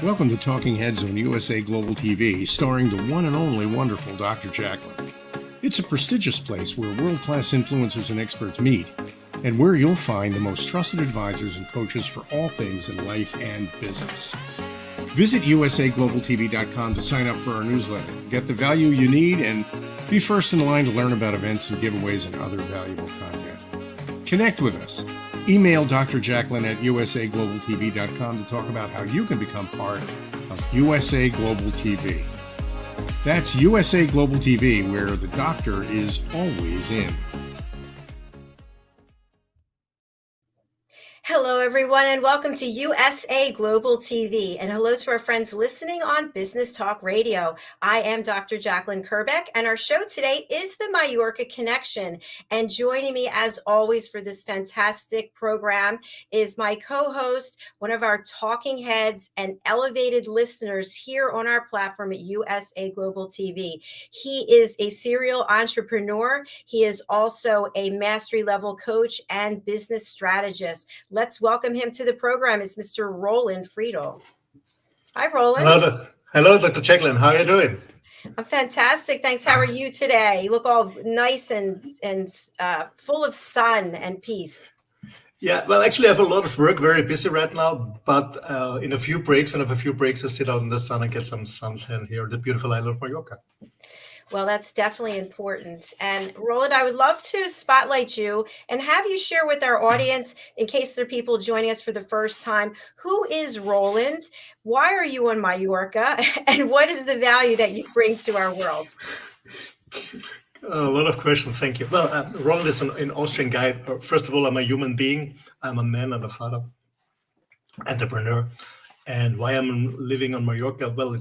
Welcome to Talking Heads on USA Global TV, starring the one and only wonderful Dr. Jacalyn. It's a prestigious place where world-class influencers and experts meet, and where you'll find the most trusted advisors and coaches for all things in life and business. Visit usaglobaltv.com to sign up for our newsletter, get the value you need, and be first in line to learn about events and giveaways and other valuable content. Connect with us. Email Dr. Jacalyn at usaglobaltv.com to talk about how you can become part of USA Global TV. That's USA Global TV, where the doctor is always in. Hello, everyone, and welcome to USA Global TV. And hello to our friends listening on Business Talk Radio. I am Dr. Jacalyn Kerbeck, and our show today is the MALLORCA Connection. And joining me, as always, for this fantastic program is my co-host, one of our talking heads and elevated listeners here on our platform at USA Global TV. He is a serial entrepreneur. He is also a mastery level coach and business strategist. Let's welcome him to the program. It's Mr. Roland Friedl. Hi, Roland. Hello, Dr. Jacalyn. How are you doing? I'm fantastic. Thanks. How are you today? You look all nice and full of sun and peace. Yeah, well, actually, I have a lot of work, very busy right now. But in a few breaks, when I have a few breaks, I sit out in the sun and get some suntan here at the beautiful island of Mallorca. Well, that's definitely important. And Roland, I would love to spotlight you and have you share with our audience, in case there are people joining us for the first time, who is Roland? Why are you on Mallorca? And what is the value that you bring to our world? A lot of questions. Thank you. Well, Roland is an Austrian guy. First of all, I'm a human being. I'm a man and a father, entrepreneur. And why I'm living on Mallorca? Well,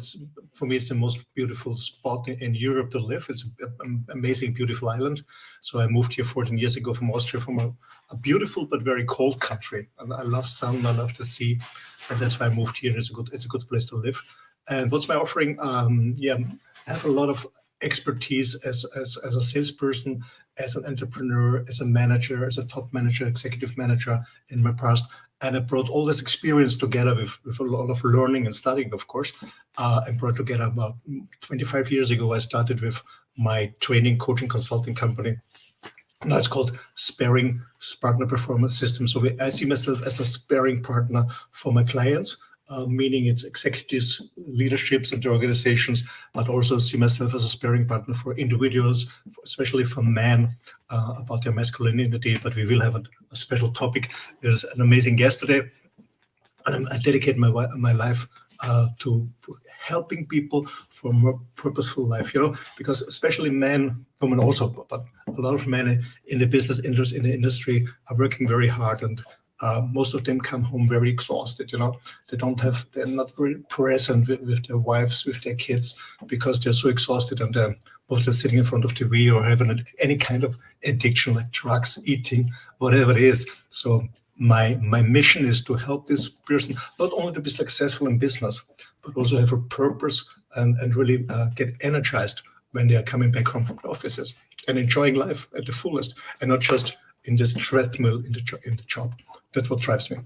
for me, it's the most beautiful spot in Europe to live. It's an amazing, beautiful island. So I moved here 14 years ago from Austria, from a beautiful but very cold country. And I love sun, I love the sea, and that's why I moved here. It's a good place to live. And what's my offering? I have a lot of expertise as a salesperson, as an entrepreneur, as a manager, as a top manager, executive manager in my past. And I brought all this experience together with a lot of learning and studying, of course, and brought together about 25 years ago. I started with my training, coaching, consulting company. Now it's called Sparring Partner Performance System. So I see myself as a sparring partner for my clients, meaning it's executives, leaderships, and organizations, but also see myself as a sparring partner for individuals, especially for men, about their masculinity. But we will have a special topic. There's an amazing guest today, and I dedicate my life to helping people for a more purposeful life, because especially men, women also, but a lot of men in the business interest in the industry are working very hard, and most of them come home very exhausted. They're not very present with their wives, with their kids, because they're so exhausted, and they're sitting in front of TV or having any kind of addiction like drugs, eating, whatever it is. So my mission is to help this person not only to be successful in business, but also have a purpose and really get energized when they are coming back home from the offices and enjoying life at the fullest, and not just in this treadmill in the job. That's what drives me.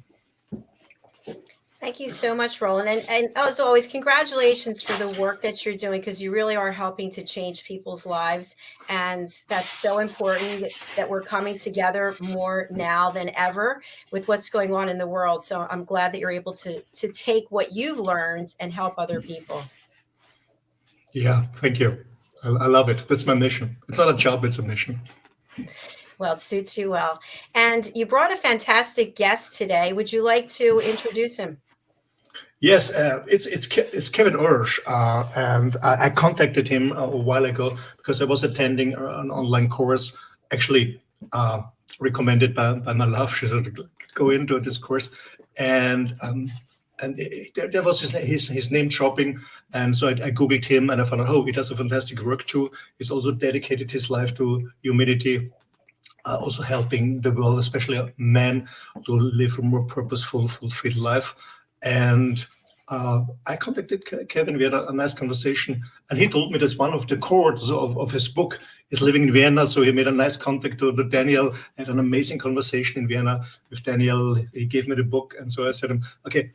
Thank you so much, Roland. And as always, congratulations for the work that you're doing, because you really are helping to change people's lives. And that's so important that we're coming together more now than ever with what's going on in the world. So I'm glad that you're able to take what you've learned and help other people. Yeah, thank you. I love it. That's my mission. It's not a job, it's a mission. Well, it suits you well. And you brought a fantastic guest today. Would you like to introduce him? Yes, it's KevinOrosz, and I contacted him a while ago because I was attending an online course, actually recommended by my love. She said, go into this course, and there was his name dropping, and so I Googled him, and I found out, he does a fantastic work too. He's also dedicated his life to humanity, also helping the world, especially men, to live a more purposeful, fulfilled life. And I contacted Kevin. We had a nice conversation, and he told me that one of the chords of his book is living in Vienna. So he made a nice contact to Daniel, had an amazing conversation in Vienna with Daniel. He gave me the book, and so I said, okay,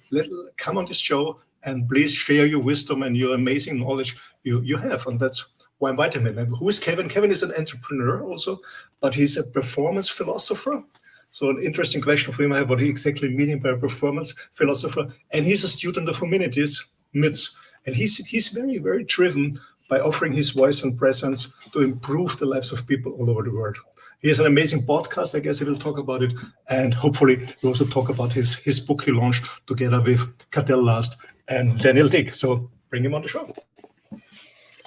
come on this show, and please share your wisdom and your amazing knowledge you have. And that's why I invited him. And who is Kevin? Kevin is an entrepreneur also, but he's a performance philosopher. So an interesting question for him, I have what he exactly meaning by a performance philosopher. And he's a student of humanities, MITS. And he's very, very driven by offering his voice and presence to improve the lives of people all over the world. He has an amazing podcast. I guess he will talk about it. And hopefully we'll also talk about his book he launched together with Cadell Last and Daniel Dick. So bring him on the show.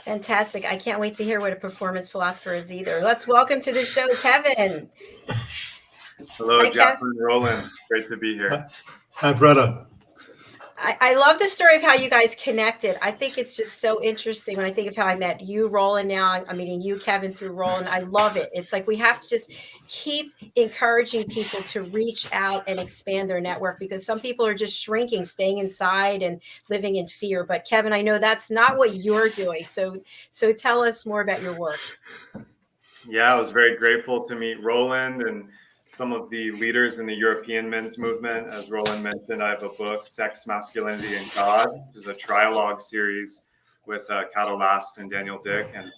Fantastic. I can't wait to hear what a performance philosopher is either. Let's welcome to the show, Kevin. Hello, Hi, Jacalyn, Roland. Great to be here. Hi, brother. I love the story of how you guys connected. I think it's just so interesting when I think of how I met you, Roland. Now I'm meeting you, Kevin, through Roland. I love it. It's like we have to just keep encouraging people to reach out and expand their network, because some people are just shrinking, staying inside and living in fear. But Kevin, I know that's not what you're doing. So tell us more about your work. Yeah, I was very grateful to meet Roland and some of the leaders in the European men's movement. As Roland mentioned, I have a book, Sex, Masculinity God, which is a trialogue series with Cadell Last and Daniel Dick. And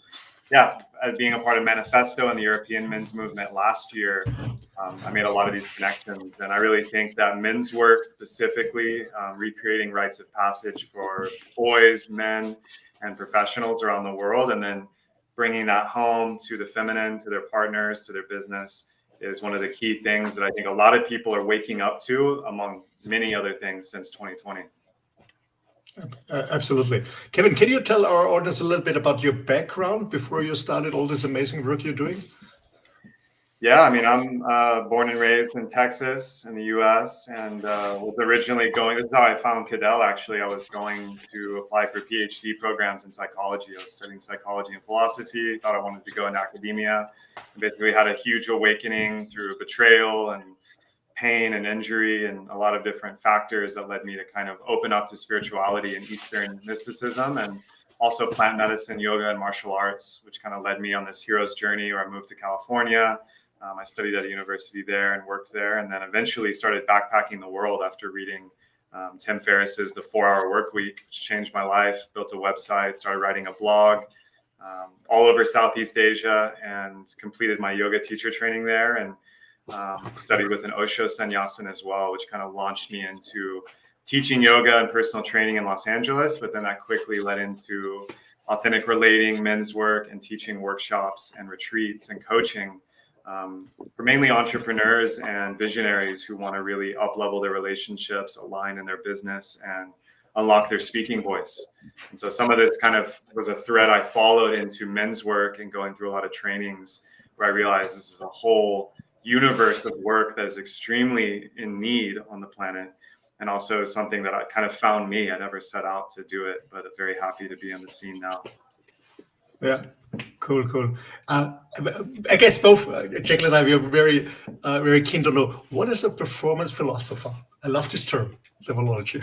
yeah, being a part of Manifesto and the European men's movement last year, I made a lot of these connections. And I really think that men's work specifically, recreating rites of passage for boys, men, and professionals around the world, and then bringing that home to the feminine, to their partners, to their business, is one of the key things that I think a lot of people are waking up to, among many other things, since 2020. Absolutely. Kevin, can you tell our audience a little bit about your background before you started all this amazing work you're doing? Yeah, I mean, I'm born and raised in Texas in the US, and was originally going, this is how I found Cadell actually. I was going to apply for PhD programs in psychology. I was studying psychology and philosophy, thought I wanted to go into academia. I basically had a huge awakening through betrayal and pain and injury and a lot of different factors that led me to kind of open up to spirituality and Eastern mysticism, and also plant medicine, yoga, and martial arts, which kind of led me on this hero's journey where I moved to California. I studied at a university there and worked there, and then eventually started backpacking the world after reading Tim Ferriss's The 4-Hour Work Week, which changed my life. Built a website, started writing a blog all over Southeast Asia, and completed my yoga teacher training there, and studied with an Osho sannyasin as well, which kind of launched me into teaching yoga and personal training in Los Angeles. But then that quickly led into authentic relating, men's work, and teaching workshops and retreats and coaching for mainly entrepreneurs and visionaries who want to really up-level their relationships, align in their business, and unlock their speaking voice. And so some of this kind of was a thread I followed into men's work and going through a lot of trainings where I realized this is a whole universe of work that is extremely in need on the planet, and also something that I kind of found me. I never set out to do it, but I'm very happy to be on the scene now. Yeah, cool. I guess both Jacalyn and I are very keen to know, what is a performance philosopher? I love this term, terminology.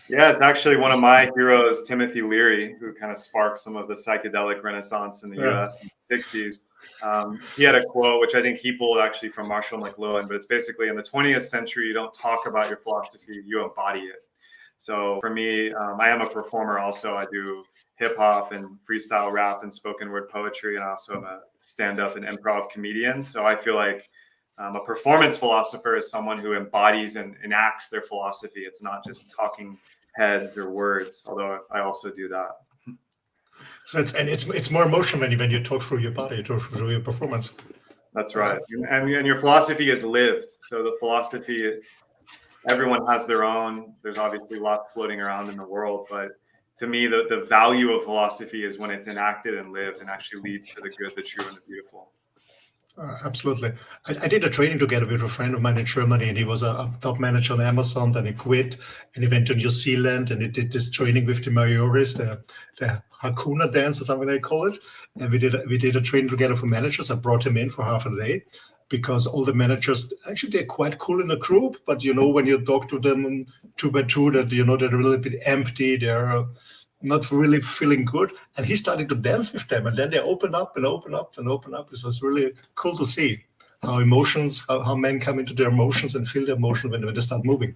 Yeah, it's actually one of my heroes, Timothy Leary, who kind of sparked some of the psychedelic renaissance in the US in the 60s. He had a quote, which I think he pulled actually from Marshall McLuhan, but it's basically, in the 20th century, you don't talk about your philosophy, you embody it. So for me, I am a performer also. I do hip hop and freestyle rap and spoken word poetry, and I also am a stand-up and improv comedian. So I feel like a performance philosopher is someone who embodies and enacts their philosophy. It's not just talking heads or words, although I also do that. So it's more emotional when you talk through your body, you talk through your performance. That's right. And your philosophy is lived. So the philosophy, everyone has their own. There's obviously lots floating around in the world, but to me, the value of philosophy is when it's enacted and lived and actually leads to the good, the true, and the beautiful. Absolutely. I did a training together with a friend of mine in Germany, and he was a top manager on Amazon. Then he quit, and he went to New Zealand, and he did this training with the Maoris, the Hakuna dance or something they call it. And we did a training together for managers. I brought him in for half a day, because all the managers, actually, they're quite cool in a group, but when you talk to them 2 by 2, that they're a little bit empty, they're not really feeling good. And he started to dance with them, and then they open up and open up and open up. It was really cool to see how emotions, how men come into their emotions and feel their emotion when they start moving.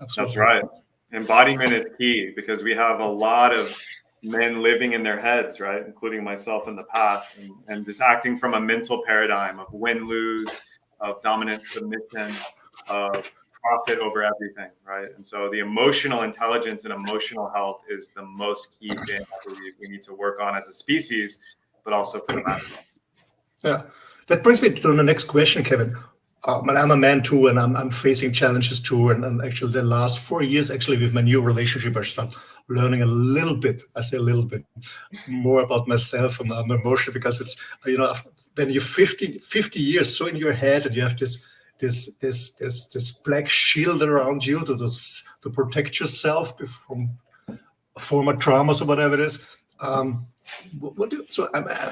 Absolutely. That's right. embodiment is key, because we have a lot of men living in their heads, right? Including myself in the past, and just acting from a mental paradigm of win-lose, of dominant submission, of profit over everything, right? And so the emotional intelligence and emotional health is the most key thing I believe we need to work on as a species, but also for the man. Yeah, that brings me to the next question, Kevin. I'm a man too, and I'm facing challenges too. And actually, the last 4 years, actually, with my new relationship, I started learning a little bit. I say a little bit more about myself and my emotion, because it's, you know, when you're 50 years so in your head, and you have this black shield around you to protect yourself from former traumas or whatever it is. I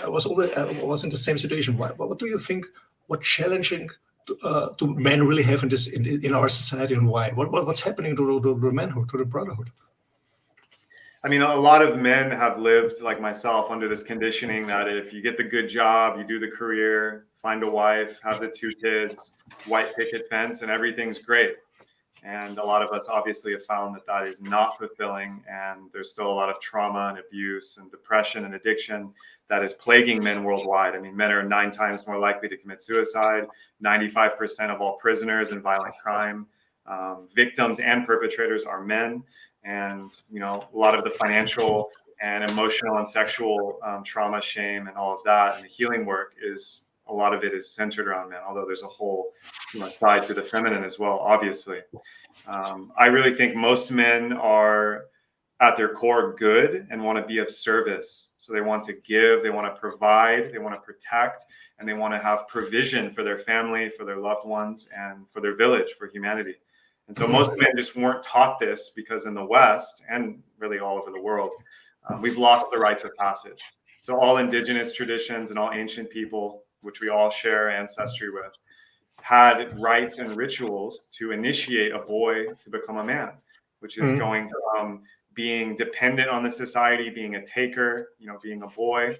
was in the same situation. What do you think? What challenging do men really have in our society, and why? What's happening to the manhood, to the brotherhood? I mean, a lot of men have lived like myself under this conditioning that if you get the good job, you do the career, find a wife, have the 2 kids, white picket fence, and everything's great. And a lot of us obviously have found that that is not fulfilling, and there's still a lot of trauma and abuse and depression and addiction that is plaguing men worldwide. I mean, men are 9 times more likely to commit suicide, 95% of all prisoners in violent crime, victims and perpetrators are men. And, you know, a lot of the financial and emotional and sexual trauma, shame, and all of that, and the healing work is, a lot of it is centered around men, although there's a whole side to the feminine as well, obviously. I really think most men are at their core good and want to be of service. So they want to give, they want to provide, they want to protect, and they want to have provision for their family, for their loved ones, and for their village, for humanity. And so most men just weren't taught this, because in the West, and really all over the world, we've lost the rites of passage. So all indigenous traditions and all ancient people, which we all share ancestry with, had rites and rituals to initiate a boy to become a man, which is going from being dependent on the society, being a taker, you know, being a boy,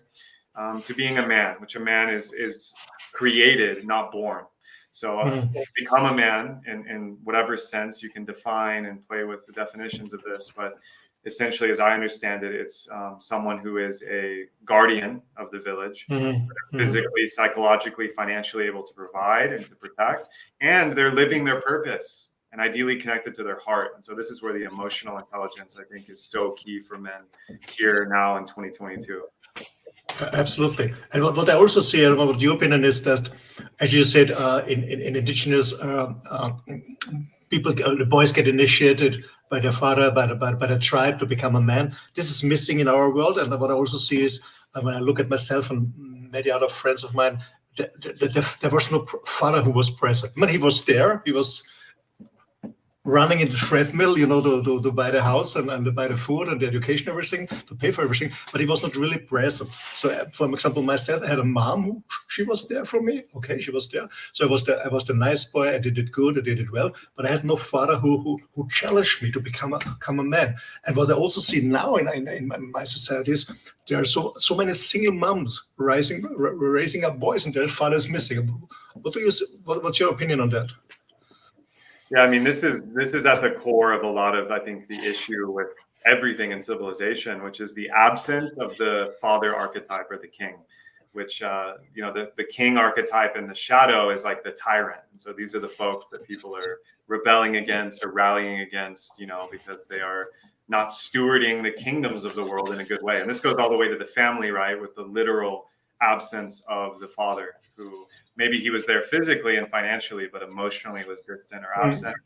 to being a man, which a man is created, not born. So become a man in whatever sense you can define and play with the definitions of this. But essentially, as I understand it, it's someone who is a guardian of the village, physically, psychologically, financially able to provide and to protect, and they're living their purpose and ideally connected to their heart. And so this is where the emotional intelligence, I think, is so key for men here now in 2022. Absolutely. And what I also see, and what your opinion is, that, as you said, in indigenous people, the boys get initiated by their father, by the tribe, to become a man. This is missing in our world. And what I also see is, when I look at myself and many other friends of mine, there was no father who was present. I mean, he was there. He was running in the treadmill, you know, to buy the house and to buy the food and the education, everything, to pay for everything, but he was not really present. So, for example, myself, I had a mom who, she was there for me. Okay, she was there. So I was the nice boy. I did it good. I did it well. But I had no father who challenged me to become a man. And what I also see now in my society is there are so many single moms raising up boys, and their fathers missing. What's your opinion on that? Yeah, I mean, this is at the core of a lot of, I think, the issue with everything in civilization, which is the absence of the father archetype, or the king, which, you know, the king archetype in the shadow is like the tyrant. And so these are the folks that people are rebelling against or rallying against, you know, because they are not stewarding the kingdoms of the world in a good way. And this goes all the way to the family, right, with the literal absence of the father, who maybe he was there physically and financially, but emotionally was distant or absent.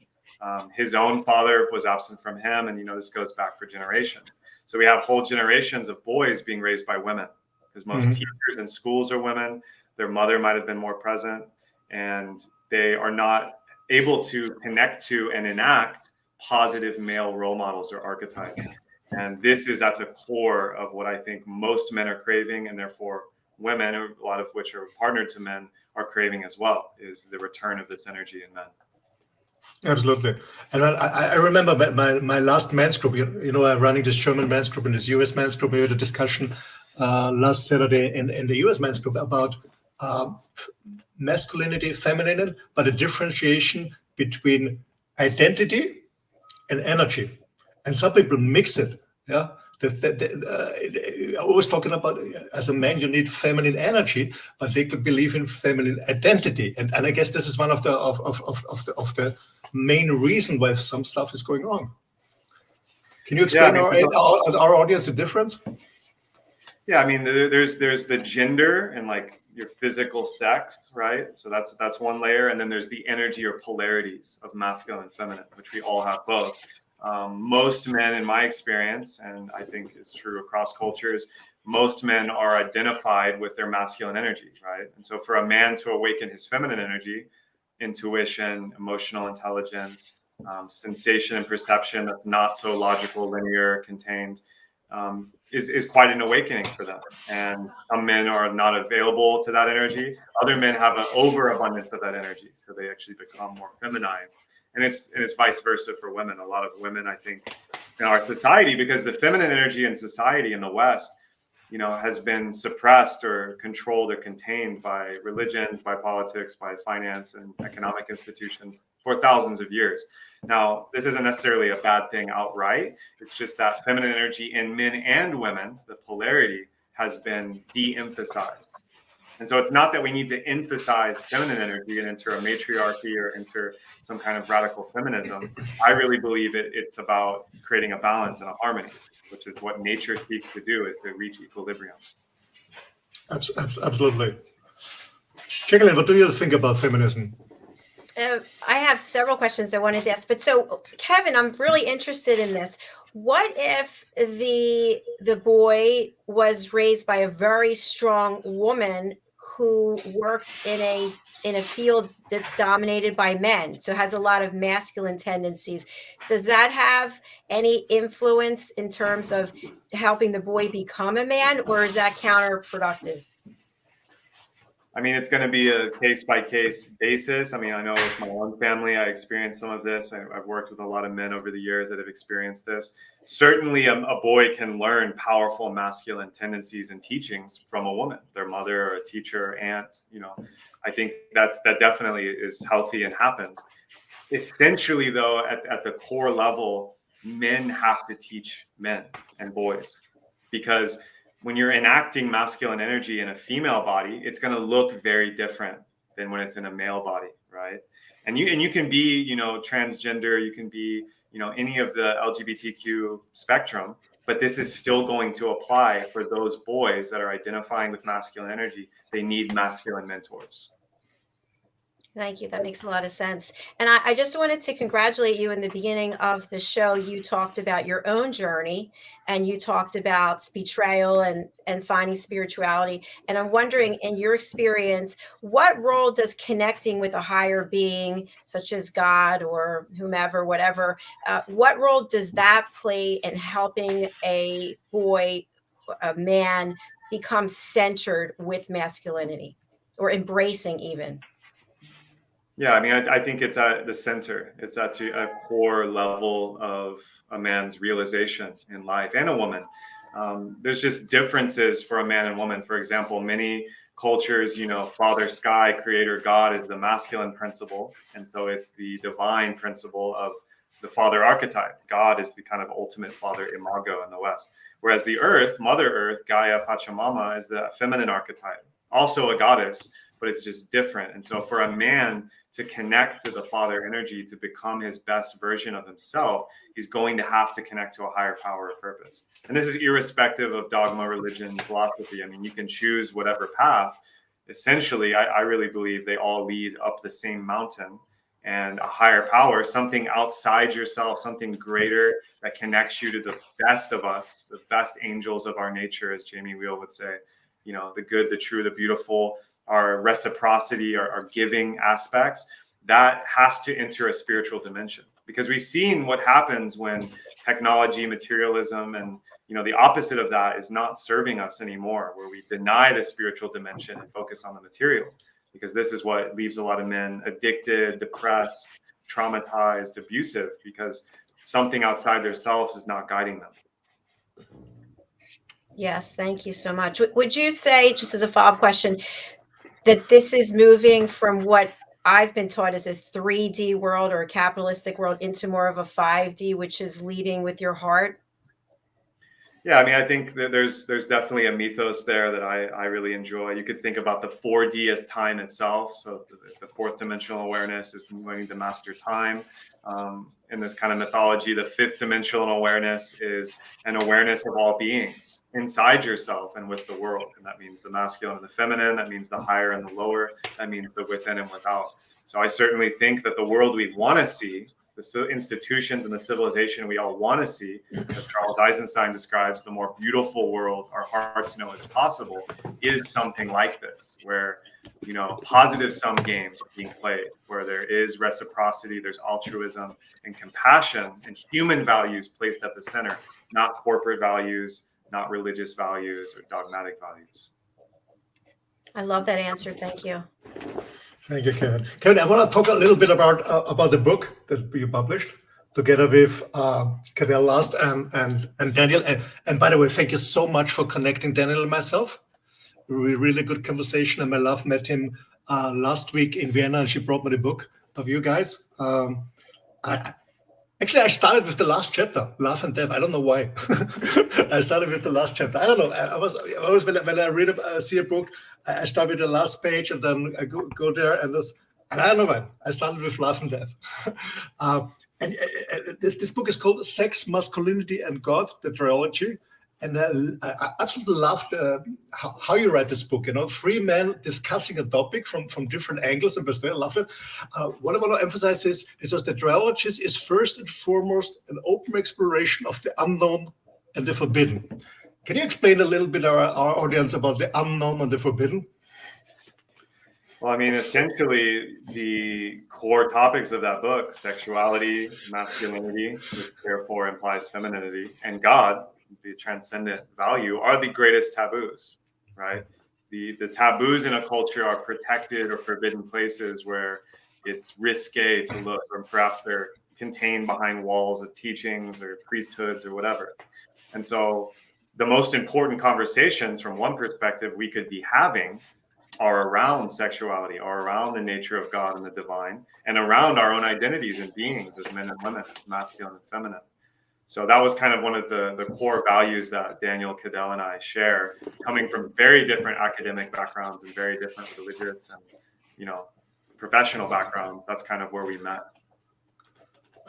His own father was absent from him. And, you know, this goes back for generations. So we have whole generations of boys being raised by women, because most teachers in schools are women. Their mother might have been more present, and they are not able to connect to and enact positive male role models or archetypes. And this is at the core of what I think most men are craving, and therefore women, a lot of which are partnered to men, are craving as well, is the return of this energy in men. Absolutely. And I remember my last men's group, you know, I'm running this German men's group and this US men's group. We had a discussion last Saturday in the US men's group about masculinity, femininity, but a differentiation between identity and energy. And some people mix it. Yeah. Always talking about, as a man, you need feminine energy, but they could believe in feminine identity. And I guess this is one of the main reason why some stuff is going wrong. Can you explain our audience the difference? Yeah, I mean, there's the gender and like your physical sex, right? So that's one layer, and then there's the energy or polarities of masculine and feminine, which we all have both. Most men, in my experience, and I think is true across cultures, most men are identified with their masculine energy, right? And so for a man to awaken his feminine energy, intuition, emotional intelligence, sensation and perception that's not so logical, linear, contained, is quite an awakening for them. And some men are not available to that energy. Other men have an overabundance of that energy, so they actually become more feminized. And it's vice versa for women. A lot of women, I think, in our society, because the feminine energy in society in the West, has been suppressed or controlled or contained by religions, by politics, by finance and economic institutions for thousands of years. Now, this isn't necessarily a bad thing outright. It's just that feminine energy in men and women, the polarity, has been de-emphasized. And so it's not that we need to emphasize feminine energy and enter a matriarchy or enter some kind of radical feminism. I really believe it's about creating a balance and a harmony, which is what nature seeks to do, is to reach equilibrium. Absolutely. Jacalyn, what do you think about feminism? I have several questions I wanted to ask, but so Kevin, I'm really interested in this. What if the boy was raised by a very strong woman who works in a field that's dominated by men, so has a lot of masculine tendencies? Does that have any influence in terms of helping the boy become a man, or is that counterproductive? I mean, it's going to be a case-by-case basis. I mean, I know with my own family, I experienced some of this. I've worked with a lot of men over the years that have experienced this. Certainly, a boy can learn powerful masculine tendencies and teachings from a woman, their mother or a teacher, aunt. I think that definitely is healthy and happens. Essentially, though, at the core level, men have to teach men and boys, because when you're enacting masculine energy in a female body, it's going to look very different than when it's in a male body, right? And you can be, transgender, you can be, any of the LGBTQ spectrum, but this is still going to apply for those boys that are identifying with masculine energy. They need masculine mentors. Thank you. That makes a lot of sense. And I just wanted to congratulate you. In the beginning of the show, you talked about your own journey, and you talked about betrayal and finding spirituality. And I'm wondering, in your experience, what role does connecting with a higher being, such as God or whomever, whatever, what role does that play in helping a boy, a man, become centered with masculinity, or embracing even? Yeah, I mean, I think it's at the center. It's at a core level of a man's realization in life, and a woman. There's just differences for a man and woman. For example, many cultures, Father Sky, Creator God is the masculine principle. And so it's the divine principle of the father archetype. God is the kind of ultimate father imago in the West. Whereas the earth, Mother Earth, Gaia Pachamama, is the feminine archetype. Also a goddess, but it's just different. And so for a man to connect to the father energy, to become his best version of himself, he's going to have to connect to a higher power or purpose. And this is irrespective of dogma, religion, philosophy. I mean, you can choose whatever path. Essentially, I really believe they all lead up the same mountain, and a higher power, something outside yourself, something greater that connects you to the best of us, the best angels of our nature, as Jamie Wheel would say, the good, the true, the beautiful, our reciprocity, our giving aspects, that has to enter a spiritual dimension. Because we've seen what happens when technology, materialism, and the opposite of that is not serving us anymore, where we deny the spiritual dimension and focus on the material. Because this is what leaves a lot of men addicted, depressed, traumatized, abusive, because something outside themselves is not guiding them. Yes, thank you so much. Would you say, just as a follow-up question, that this is moving from what I've been taught is a 3D world or a capitalistic world into more of a 5D, which is leading with your heart. Yeah, I mean, I think that there's definitely a mythos there that I really enjoy. You could think about the 4D as time itself. So the fourth dimensional awareness is learning to master time. In this kind of mythology, the fifth dimensional awareness is an awareness of all beings inside yourself and with the world. And that means the masculine and the feminine. That means the higher and the lower. That means the within and without. So I certainly think that the world we want to see, the institutions and the civilization we all want to see, as Charles Eisenstein describes, the more beautiful world our hearts know is possible, is something like this, where, you know, positive sum games are being played, where there is reciprocity, there's altruism and compassion and human values placed at the center, not corporate values, not religious values or dogmatic values. I love that answer. Thank you. Thank you, Kevin. Kevin, I want to talk a little bit about the book that you published together with Cadell last and Daniel. And by the way, thank you so much for connecting Daniel and myself. Really good conversation. And my love met him last week in Vienna, and she brought me the book of you guys. I started with the last chapter, Love and Death. I don't know why. I started with the last chapter. I don't know. I was always, when I see a book, I start with the last page and then I go there and I don't know why. I started with Love and Death. And this book is called Sex, Masculinity and God, the Trilogy. And I absolutely loved how you write this book. You know, three men discussing a topic from different angles and perspectives. I loved it. What I want to emphasize is that the trilogy is first and foremost an open exploration of the unknown and the forbidden. Can you explain a little bit our audience about the unknown and the forbidden? Well, I mean, essentially, the core topics of that book, sexuality, masculinity, which therefore implies femininity, and God, the transcendent value, are the greatest taboos, right? The taboos in a culture are protected or forbidden places where it's risque to look, or perhaps they're contained behind walls of teachings or priesthoods or whatever. And so the most important conversations from one perspective we could be having are around sexuality, are around the nature of God and the divine, and around our own identities and beings as men and women, as masculine and feminine. So that was kind of one of the core values that Daniel, Cadell, and I share, coming from very different academic backgrounds and very different religious and, you know, professional backgrounds. That's kind of where we met.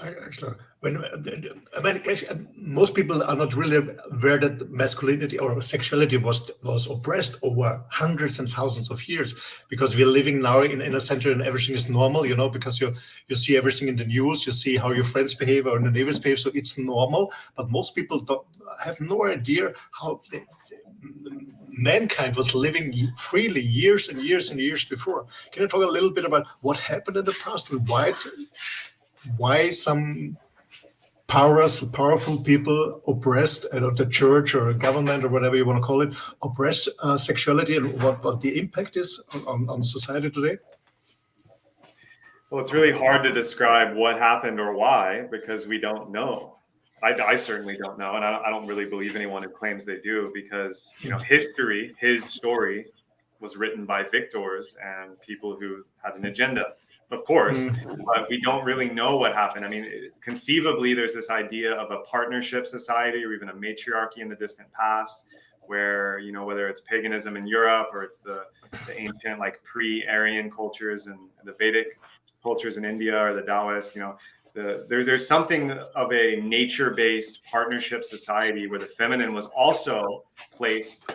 Excellent. Most people are not really aware that masculinity or sexuality was oppressed over hundreds and thousands of years, because we're living now in a century and everything is normal, you know, because you see everything in the news, you see how your friends behave or the neighbors behave, so it's normal. But most people have no idea how mankind was living freely years and years and years before. Can you talk a little bit about what happened in the past and why some powerful people oppressed, the church or government or whatever you want to call it, oppress sexuality, and what the impact is on society today? Well, it's really hard to describe what happened or why, because we don't know. I certainly don't know, and I don't really believe anyone who claims they do, because, you know, history, his story, was written by victors and people who had an agenda, of course, but we don't really know what happened. I mean, conceivably, there's this idea of a partnership society or even a matriarchy in the distant past, where, you know, whether it's paganism in Europe or it's the ancient, like, pre-Aryan cultures and the Vedic cultures in India or the Taoist, you know, there's something of a nature-based partnership society where the feminine was also placed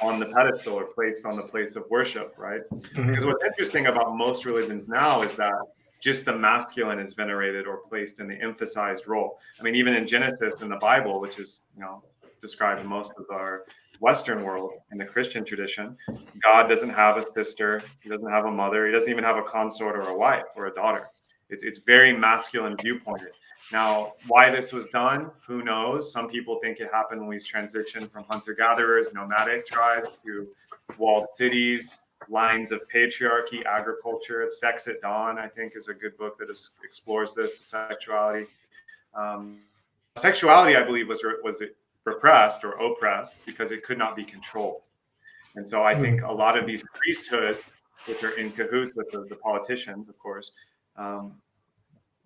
on the pedestal or placed on the place of worship, right? Because what's interesting about most religions now is that just the masculine is venerated or placed in the emphasized role. I mean, even in Genesis in the Bible, which is, you know, described in most of our Western world, in the Christian tradition, God doesn't have a sister, he doesn't have a mother, he doesn't even have a consort or a wife or a daughter. It's very masculine viewpointed. Now, why this was done, who knows? Some people think it happened when we transitioned from hunter-gatherers, nomadic tribes, to walled cities, lines of patriarchy, agriculture. Sex at Dawn, I think, is a good book that explores this, sexuality. Sexuality, I believe, was repressed or oppressed because it could not be controlled. And so I think a lot of these priesthoods which are in cahoots with the politicians, of course.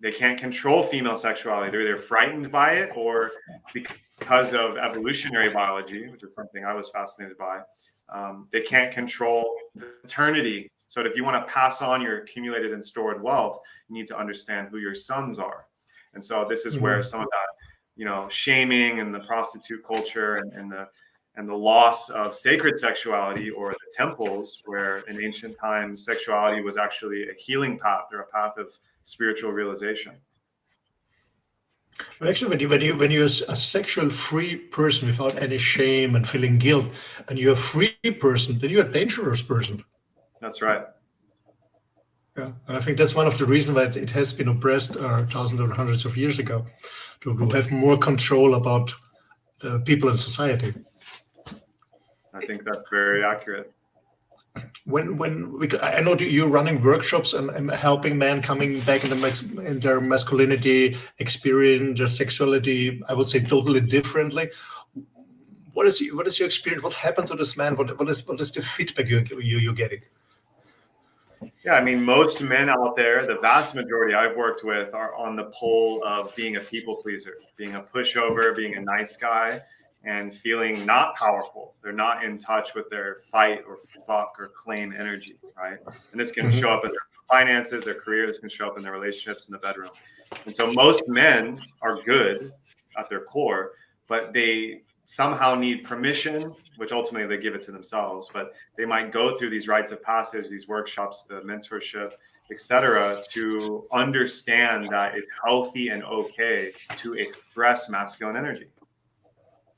They can't control female sexuality. They're either frightened by it, or because of evolutionary biology, which is something I was fascinated by, they can't control paternity. So if you want to pass on your accumulated and stored wealth, you need to understand who your sons are. And so this is where some of that, shaming and the prostitute culture and the loss of sacred sexuality, or the temples, where in ancient times sexuality was actually a healing path or a path of spiritual realization. Well, actually, when you're a sexual free person without any shame and feeling guilt, and you're a free person, then you're a dangerous person. That's right. Yeah, and I think that's one of the reasons why it has been oppressed thousands or hundreds of years ago, to have more control about people in society. I think that's very accurate. I know you're running workshops and helping men coming back in their masculinity, experience their sexuality, I would say totally differently. What is your experience? What happened to this man? What is the feedback you're getting? Yeah, I mean, most men out there, the vast majority I've worked with, are on the pole of being a people pleaser, being a pushover, being a nice guy, and feeling not powerful. They're not in touch with their fight or fuck or claim energy, right? And this can show up in their finances, their careers, can show up in their relationships in the bedroom. And so most men are good at their core, but they somehow need permission, which ultimately they give it to themselves. But they might go through these rites of passage, these workshops, the mentorship, etc., to understand that it's healthy and okay to express masculine energy.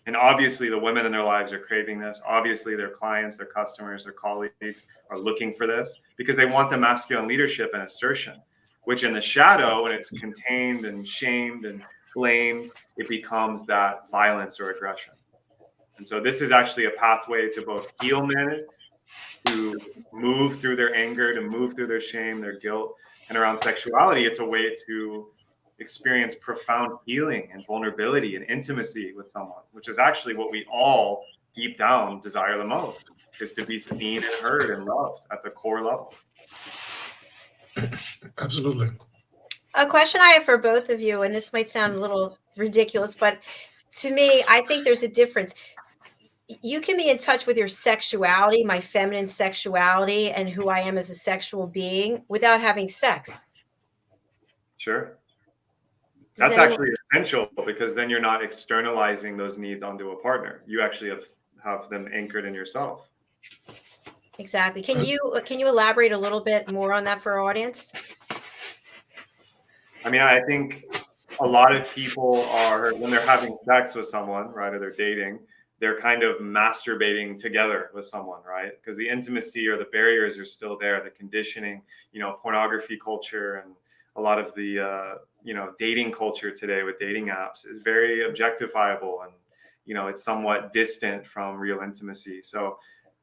And obviously the women in their lives are craving this. Obviously their clients, their customers, their colleagues are looking for this because they want the masculine leadership and assertion, which in the shadow, when it's contained and shamed and blamed, it becomes that violence or aggression. And so this is actually a pathway to both heal men, to move through their anger, to move through their shame, their guilt. And around sexuality, it's a way to experience profound healing and vulnerability and intimacy with someone, which is actually what we all deep down desire the most, is to be seen and heard and loved at the core level. Absolutely. A question I have for both of you, and this might sound a little ridiculous, but to me, I think there's a difference. You can be in touch with your sexuality, my feminine sexuality, and who I am as a sexual being without having sex. Sure. That's actually essential, because then you're not externalizing those needs onto a partner. You actually have them anchored in yourself. Exactly. Can you elaborate a little bit more on that for our audience? I mean, I think a lot of people are, when they're having sex with someone, right, or they're dating, they're kind of masturbating together with someone, right? Because the intimacy or the barriers are still there. The conditioning, pornography culture and a lot of the, dating culture today with dating apps is very objectifiable, and, it's somewhat distant from real intimacy. So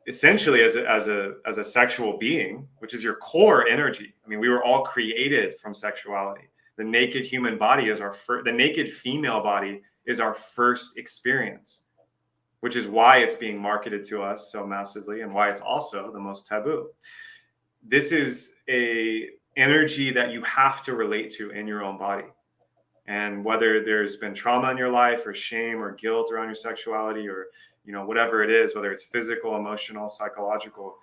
essentially as a sexual being, which is your core energy. I mean, we were all created from sexuality. The naked human body is the naked female body is our first experience, which is why it's being marketed to us so massively and why it's also the most taboo. This is a energy that you have to relate to in your own body. And whether there's been trauma in your life or shame or guilt around your sexuality or, whatever it is, whether it's physical, emotional, psychological,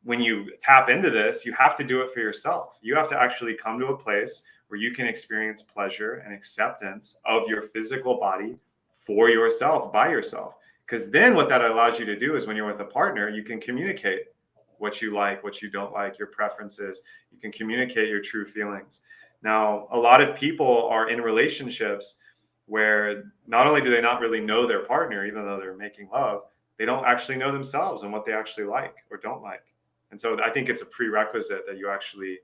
when you tap into this, you have to do it for yourself. You have to actually come to a place where you can experience pleasure and acceptance of your physical body for yourself, by yourself. Because then what that allows you to do is when you're with a partner, you can communicate what you like, what you don't like, your preferences. You can communicate your true feelings. Now, a lot of people are in relationships where not only do they not really know their partner, even though they're making love, they don't actually know themselves and what they actually like or don't like. And so I think it's a prerequisite that you actually,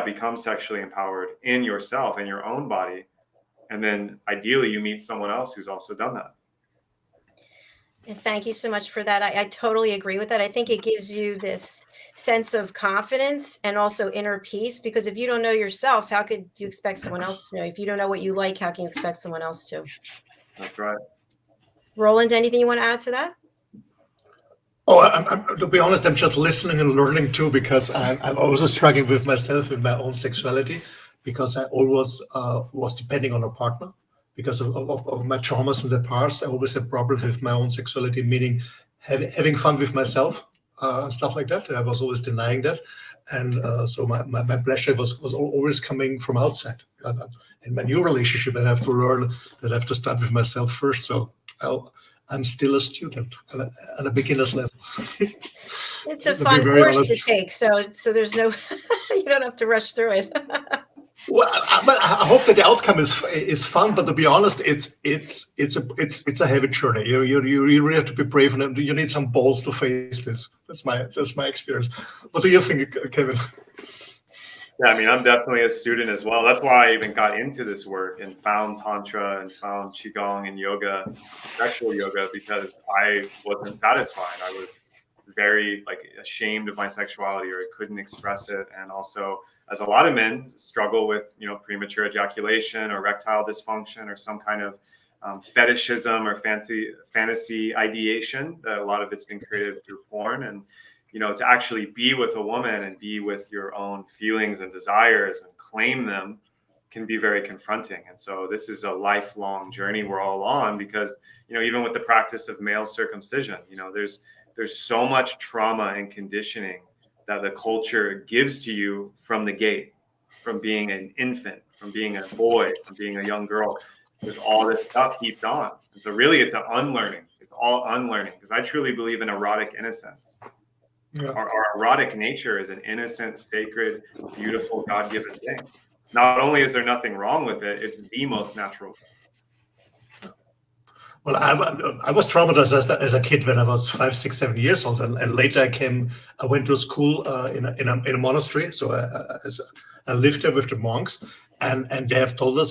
become sexually empowered in yourself, in your own body. And then ideally you meet someone else who's also done that. And thank you so much for that. I totally agree with that. I think it gives you this sense of confidence and also inner peace, because if you don't know yourself, how could you expect someone else to know? If you don't know what you like, how can you expect someone else to? That's right. Roland, anything you want to add to that? Oh, to be honest, I'm just listening and learning too, because I'm also struggling with myself, with my own sexuality, because I always was depending on a partner because of my traumas in the past. I always had problems with my own sexuality, meaning having fun with myself and stuff like that. I was always denying that. And so my pleasure was always coming from outside. In my new relationship, I have to learn that I have to start with myself first. So I'm still a student at a beginner's level. It's a To be fun very course to honest. take, so there's no you don't have to rush through it. Well, but I hope that the outcome is fun. But to be honest, it's a heavy journey. You really have to be brave, and you need some balls to face this. That's my experience. What do you think, Kevin? Yeah, I mean, I'm definitely a student as well. That's why I even got into this work and found Tantra and found Qigong and yoga, sexual yoga, because I wasn't satisfied. I was very ashamed of my sexuality, or I couldn't express it. And also, as a lot of men struggle with, premature ejaculation or erectile dysfunction or some kind of fetishism or fantasy ideation, that a lot of it's been created through porn. And to actually be with a woman and be with your own feelings and desires and claim them can be very confronting. And so this is a lifelong journey we're all on, because, even with the practice of male circumcision, there's so much trauma and conditioning that the culture gives to you from the gate, from being an infant, from being a boy, from being a young girl. There's all this stuff heaped on. And so really it's an unlearning. It's all unlearning, because I truly believe in erotic innocence. Yeah. Our erotic nature is an innocent, sacred, beautiful, God-given thing. Not only is there nothing wrong with it, it's the most natural. Well, I was traumatized as a kid when I was 5, 6, 7 years old, and later I went to school in a monastery. So I lived there with the monks, and they have told us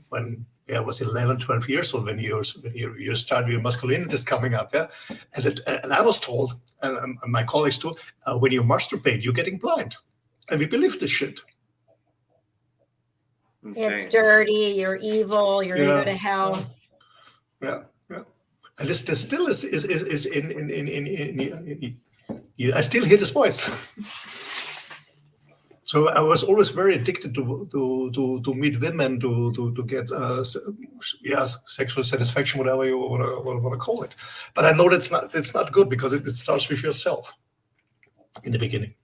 when I was 11, 12 years old, when you start your masculinity is coming up, yeah, and I was told, and my colleagues too, when you masturbate, you're getting blind, and we believe this shit. Insane. It's dirty, you're evil, you're gonna go to hell. Yeah. And this still is I still hear this voice. So I was always very addicted to meet women, to get sexual satisfaction, whatever you want to call it. But I know it's not good, because it starts with yourself in the beginning.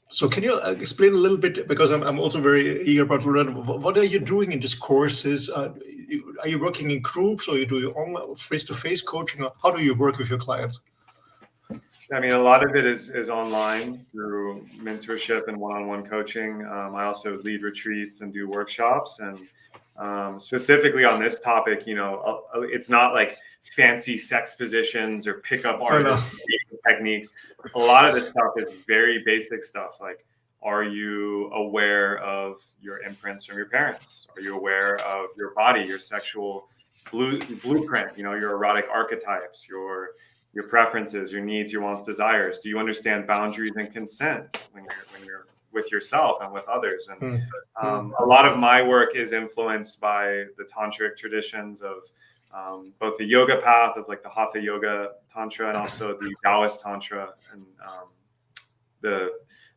So can you explain a little bit, because I'm also very eager about to learn, what are you doing in these courses? Are you working in groups, or you do your own face-to-face coaching? Or how do you work with your clients? I mean, a lot of it is online through mentorship and one-on-one coaching. I also lead retreats and do workshops. And specifically on this topic, it's not like fancy sex positions or pickup artists techniques. A lot of this stuff is very basic stuff. Like, are you aware of your imprints from your parents? Are you aware of your body, your sexual blueprint, your erotic archetypes, your preferences, your needs, your wants, desires? Do you understand boundaries and consent when you're with yourself and with others? And a lot of my work is influenced by the tantric traditions of both the yoga path of like the Hatha Yoga Tantra, and also the Taoist Tantra, and the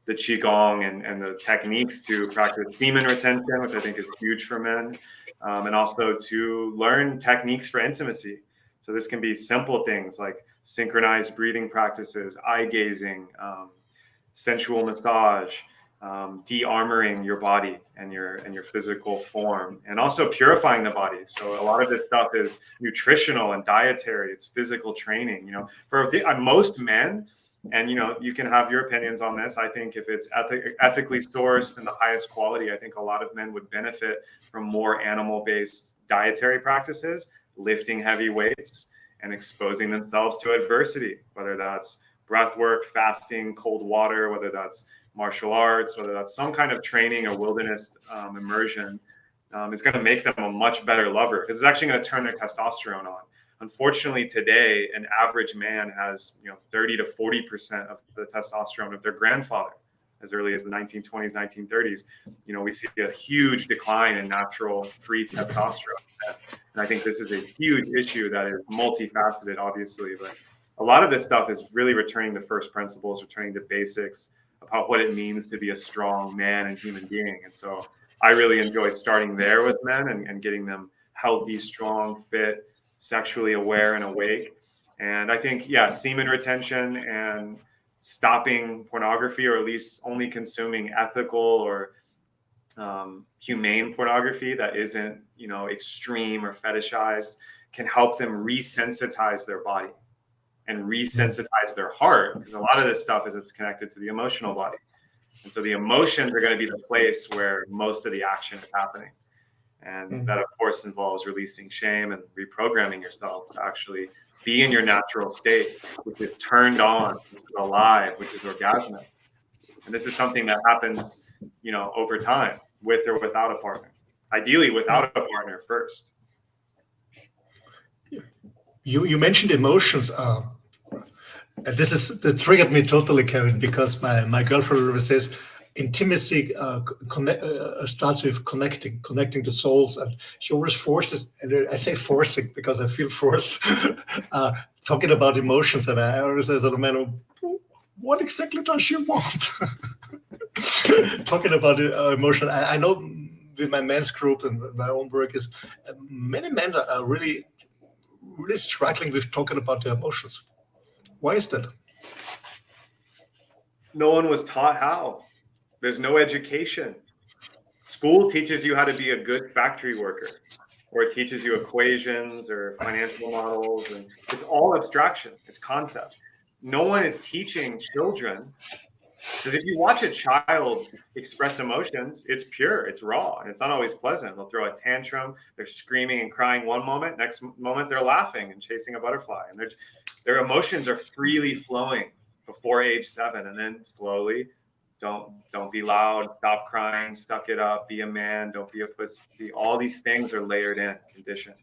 Qigong and the techniques to practice semen retention, which I think is huge for men, and also to learn techniques for intimacy. So this can be simple things like synchronized breathing practices, eye gazing, sensual massage, de-armoring your body and your physical form, and also purifying the body. So a lot of this stuff is nutritional and dietary. It's physical training. For most men, and you can have your opinions on this. I think if it's ethically sourced and the highest quality, I think a lot of men would benefit from more animal-based dietary practices, lifting heavy weights, and exposing themselves to adversity, whether that's breath work, fasting, cold water, whether that's martial arts, whether that's some kind of training or wilderness immersion. Is going to make them a much better lover, because it's actually going to turn their testosterone on. Unfortunately, today, an average man has 30 to 40% of the testosterone of their grandfather. as early as the 1920s, 1930s, we see a huge decline in natural free testosterone. And I think this is a huge issue that is multifaceted, obviously, but a lot of this stuff is really returning to first principles, returning to basics about what it means to be a strong man and human being. And so I really enjoy starting there with men and getting them healthy, strong, fit, sexually aware and awake. And I think, semen retention and stopping pornography, or at least only consuming ethical or humane pornography that isn't, extreme or fetishized, can help them resensitize their body and resensitize their heart. Because a lot of this stuff it's connected to the emotional body. And so the emotions are going to be the place where most of the action is happening. And that, of course, involves releasing shame and reprogramming yourself to actually be in your natural state, which is turned on, which is alive, which is orgasmic. And this is something that happens, over time, with or without a partner. Ideally, without a partner first. You mentioned emotions. That triggered me totally, Kevin, because my girlfriend always says intimacy starts with connecting to souls, and she always forces, and I say forcing because I feel forced, talking about emotions, and I always say to the man, what exactly does she want? Talking about emotion. I know with my men's group and my own work is many men are really struggling with talking about their emotions. Why is that? No one was taught how. There's no education. School teaches you how to be a good factory worker, or it teaches you equations or financial models, and it's all abstraction. It's concept. No one is teaching children, because if you watch a child express emotions, it's pure, it's raw, and it's not always pleasant. They'll throw a tantrum, they're screaming and crying one moment, next moment they're laughing and chasing a butterfly, and their emotions are freely flowing before age 7, and then slowly, don't be loud, stop crying, suck it up, be a man, don't be a pussy. All these things are layered in, conditioned.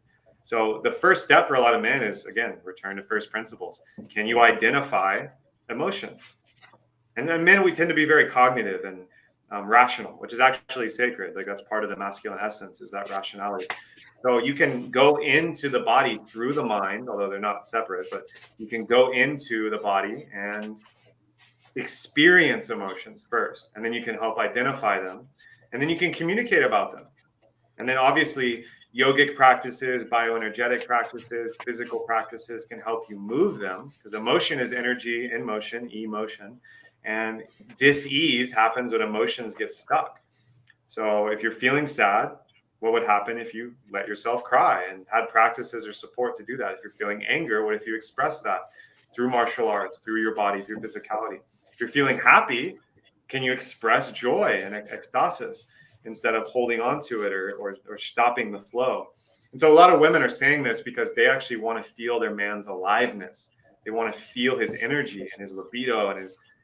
So the first step for a lot of men is, again, return to first principles. Can you identify emotions? And then men, we tend to be very cognitive and rational, which is actually sacred. Like, that's part of the masculine essence, is that rationality. So you can go into the body through the mind, although they're not separate, but you can go into the body and experience emotions first, and then you can help identify them, and then you can communicate about them. And then obviously yogic practices, bioenergetic practices, physical practices can help you move them, because emotion is energy in motion, emotion, and dis-ease happens when emotions get stuck. So if you're feeling sad, what would happen if you let yourself cry and had practices or support to do that? If you're feeling anger, what if you express that through martial arts, through your body, through physicality? If you're feeling happy, can you express joy and ecstasis instead of holding on to it or stopping the flow? And so a lot of women are saying this because they actually want to feel their man's aliveness. They want to feel his energy and his libido and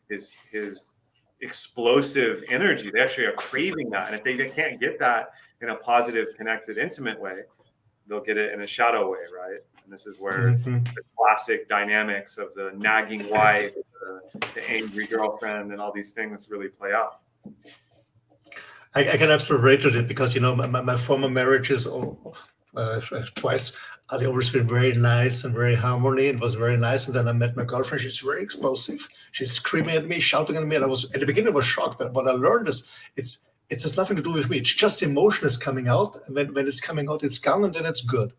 his explosive energy. They actually are craving that. And if they can't get that in a positive, connected, intimate way, they'll get it in a shadow way, right? And this is where the classic dynamics of the nagging wife, the angry girlfriend, and all these things really play out. I can absolutely relate to it, because my former marriages twice, they always been very nice and very harmony. It was very nice, and then I met my girlfriend. She's very explosive. She's screaming at me, shouting at me, and I was at the beginning I was shocked. But what I learned is it has nothing to do with me. It's just emotion is coming out, and when it's coming out, it's gone, and then it's good.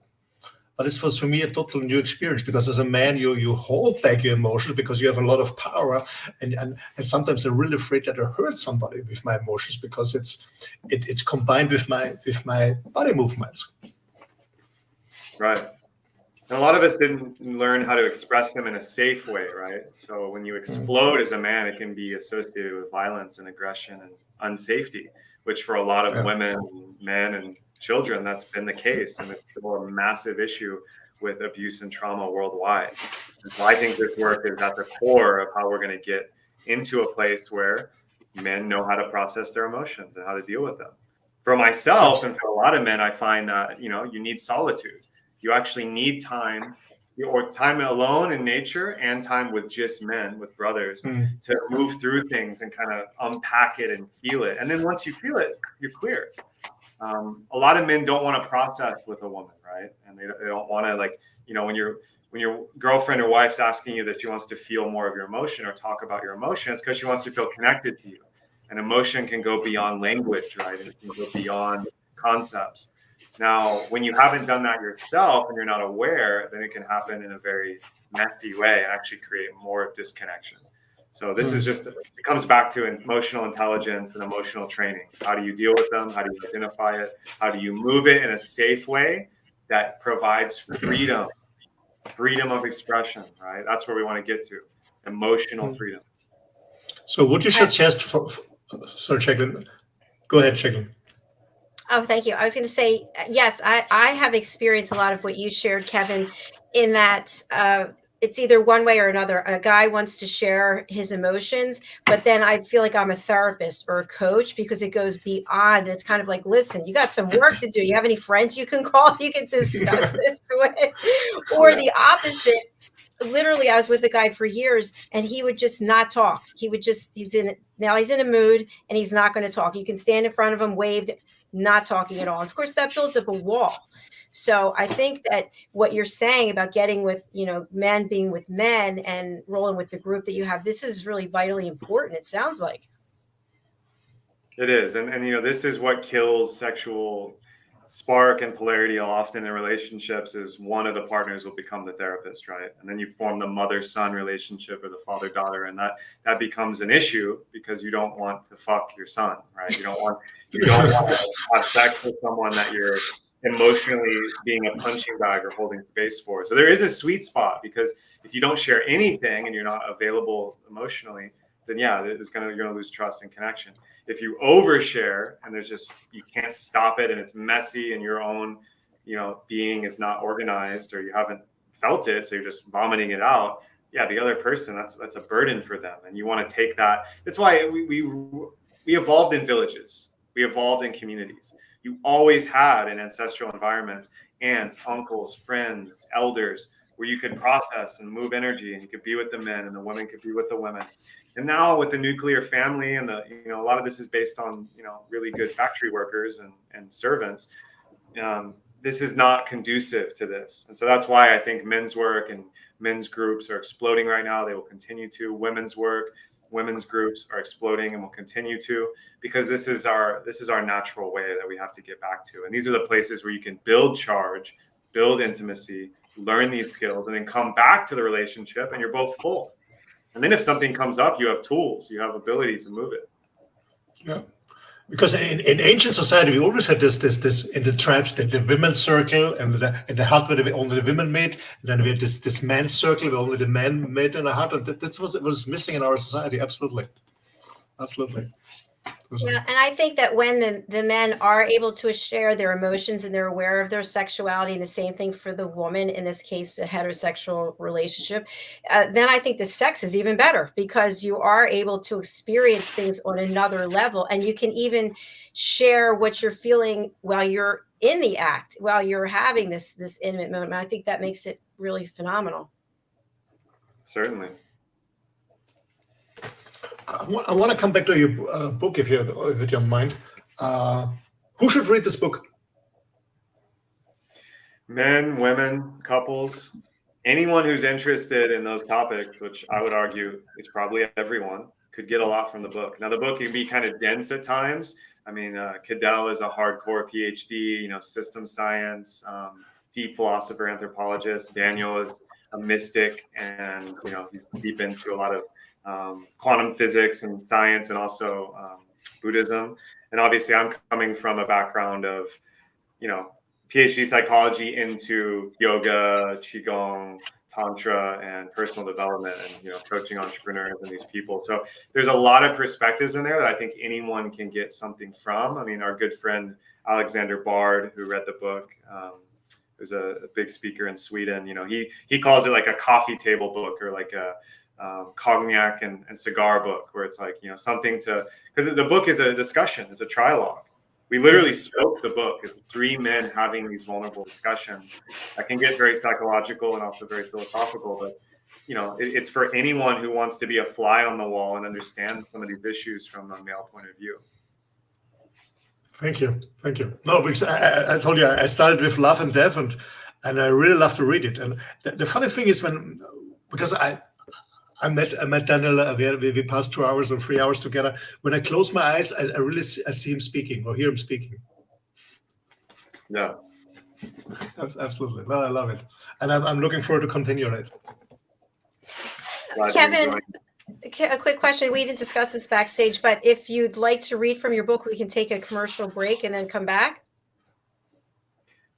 But this was for me a total new experience, because as a man, you hold back your emotions because you have a lot of power, and sometimes I'm really afraid that I hurt somebody with my emotions, because it's combined with my body movements. Right. And a lot of us didn't learn how to express them in a safe way, right? So when you explode as a man, it can be associated with violence and aggression and unsafety, which for a lot of women, men, and children, that's been the case. And it's still a massive issue with abuse and trauma worldwide. And so I think this work is at the core of how we're going to get into a place where men know how to process their emotions and how to deal with them. For myself and for a lot of men, I find that, you need solitude. You actually need time or time alone in nature and time with just men, with brothers, to move through things and kind of unpack it and feel it. And then once you feel it, you're clear. A lot of men don't want to process with a woman, right? And they don't want to, like, you know, when your girlfriend or wife's asking you that she wants to feel more of your emotion or talk about your emotion, it's because she wants to feel connected to you. And emotion can go beyond language, right? And it can go beyond concepts. Now, when you haven't done that yourself and you're not aware, then it can happen in a very messy way and actually create more disconnection. So this is just, it comes back to emotional intelligence and emotional training. How do you deal with them? How do you identify it? How do you move it in a safe way that provides freedom of expression, right? That's where we want to get to, emotional freedom. So would you suggest sorry, Jacalyn. Go ahead, Jacalyn. Oh, thank you. I was going to say, yes, I have experienced a lot of what you shared, Kevin, in that it's either one way or another. A guy wants to share his emotions, but then I feel like I'm a therapist or a coach because it goes beyond. It's kind of like, listen, you got some work to do. You have any friends you can call? You can discuss this with, or the opposite. Literally, I was with a guy for years and he would just not talk. He's in a mood and he's not going to talk. You can stand in front of him, waved, not talking at all. Of course, that builds up a wall. So I think that what you're saying about getting with, you know, men being with men and rolling with the group that you have, this is really vitally important. It sounds like. It is. And you know, this is what kills sexual spark and polarity often in relationships, is one of the partners will become the therapist, right? And then you form the mother-son relationship or the father-daughter, and that becomes an issue because you don't want to fuck your son, right? You don't want to have sex with someone that you're emotionally being a punching bag or holding space for. So there is a sweet spot, because if you don't share anything and you're not available emotionally, then yeah, you're gonna lose trust and connection. If you overshare and you can't stop it and it's messy and your own, you know, being is not organized or you haven't felt it, so you're just vomiting it out. Yeah, the other person, that's a burden for them, and you want to take that. That's why we evolved in villages. We evolved in communities. You always had in ancestral environments aunts, uncles, friends, elders, where you could process and move energy, and you could be with the men and the women could be with the women. And now with the nuclear family and a lot of this is based on, you know, really good factory workers and servants. This is not conducive to this. And so that's why I think men's work and men's groups are exploding right now. They will continue to. Women's work, women's groups are exploding and will continue to, because this is our natural way that we have to get back to. And these are the places where you can build charge, build intimacy, learn these skills, and then come back to the relationship and you're both full. And then if something comes up, you have tools, you have ability to move it. Yeah, because in ancient society, we always had this in the tribes, the women's circle and the hut where only the women met, and then we had this men's circle where only the men met in a hut, and that's what was missing in our society. Absolutely. Yeah, and I think that when the men are able to share their emotions and they're aware of their sexuality, and the same thing for the woman, in this case, a heterosexual relationship, then I think the sex is even better, because you are able to experience things on another level, and you can even share what you're feeling while you're in the act, while you're having this intimate moment. I think that makes it really phenomenal. Certainly. I want to come back to your book, if you don't mind. Who should read this book? Men, women, couples, anyone who's interested in those topics, which I would argue is probably everyone, could get a lot from the book. Now, the book can be kind of dense at times. I mean, Cadell is a hardcore PhD, you know, system science, deep philosopher, anthropologist. Daniel is a mystic, and, you know, he's deep into a lot of quantum physics and science, and also Buddhism. And obviously I'm coming from a background of, you know, PhD psychology into yoga, qigong, tantra, and personal development, and, you know, coaching entrepreneurs and these people. So there's a lot of perspectives in there that I think anyone can get something from. I mean, our good friend Alexander Bard, who read the book, who's a big speaker in Sweden, you know, he calls it like a coffee table book, or like a cognac and cigar book, where it's like, you know, something to, because the book is a discussion, it's a trialogue. we literally spoke the book. It's three men having these vulnerable discussions that can get very psychological and also very philosophical. But, you know, it's for anyone who wants to be a fly on the wall and understand some of these issues from a male point of view. Thank you. No, because I told you I started with Love and Death, and I really love to read it. And the funny thing is because I met Daniel, we passed 2 hours or 3 hours together. When I close my eyes, I really see him speaking or hear him speaking. Yeah. Absolutely. No, I love it. And I'm looking forward to continue it. Kevin, a quick question. We didn't discuss this backstage, but if you'd like to read from your book, we can take a commercial break and then come back.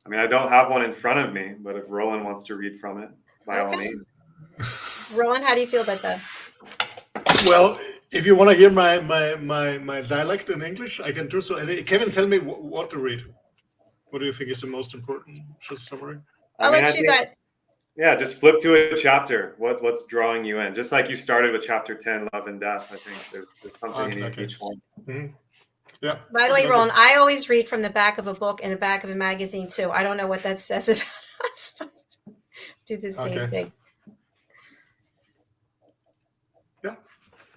I mean, I don't have one in front of me, but if Roland wants to read from it, by all means. Roland, how do you feel about that? Well, if you want to hear my dialect in English, I can do so. And Kevin, tell me what to read. What do you think is the most important summary? I'll let you guys. Yeah, just flip to a chapter. What's drawing you in? Just like you started with chapter 10, Love and Death. I think there's something in each one. Mm-hmm. Yeah. By the way, Roland, I always read from the back of a book and the back of a magazine too. I don't know what that says about us. Do the same thing.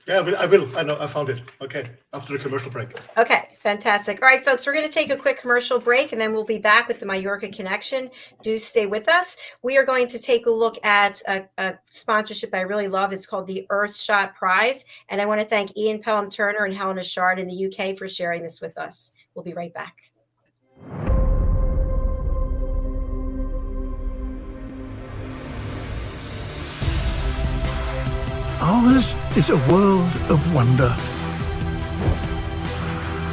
Yeah, I will. I know. I found it. Okay. After the commercial break. Okay. Fantastic. All right, folks, we're going to take a quick commercial break and then we'll be back with the Mallorca Connection. Do stay with us. We are going to take a look at a sponsorship I really love. It's called the Earthshot Prize. And I want to thank Ian Pelham-Turner and Helena Shard in the UK for sharing this with us. We'll be right back. Ours is a world of wonder.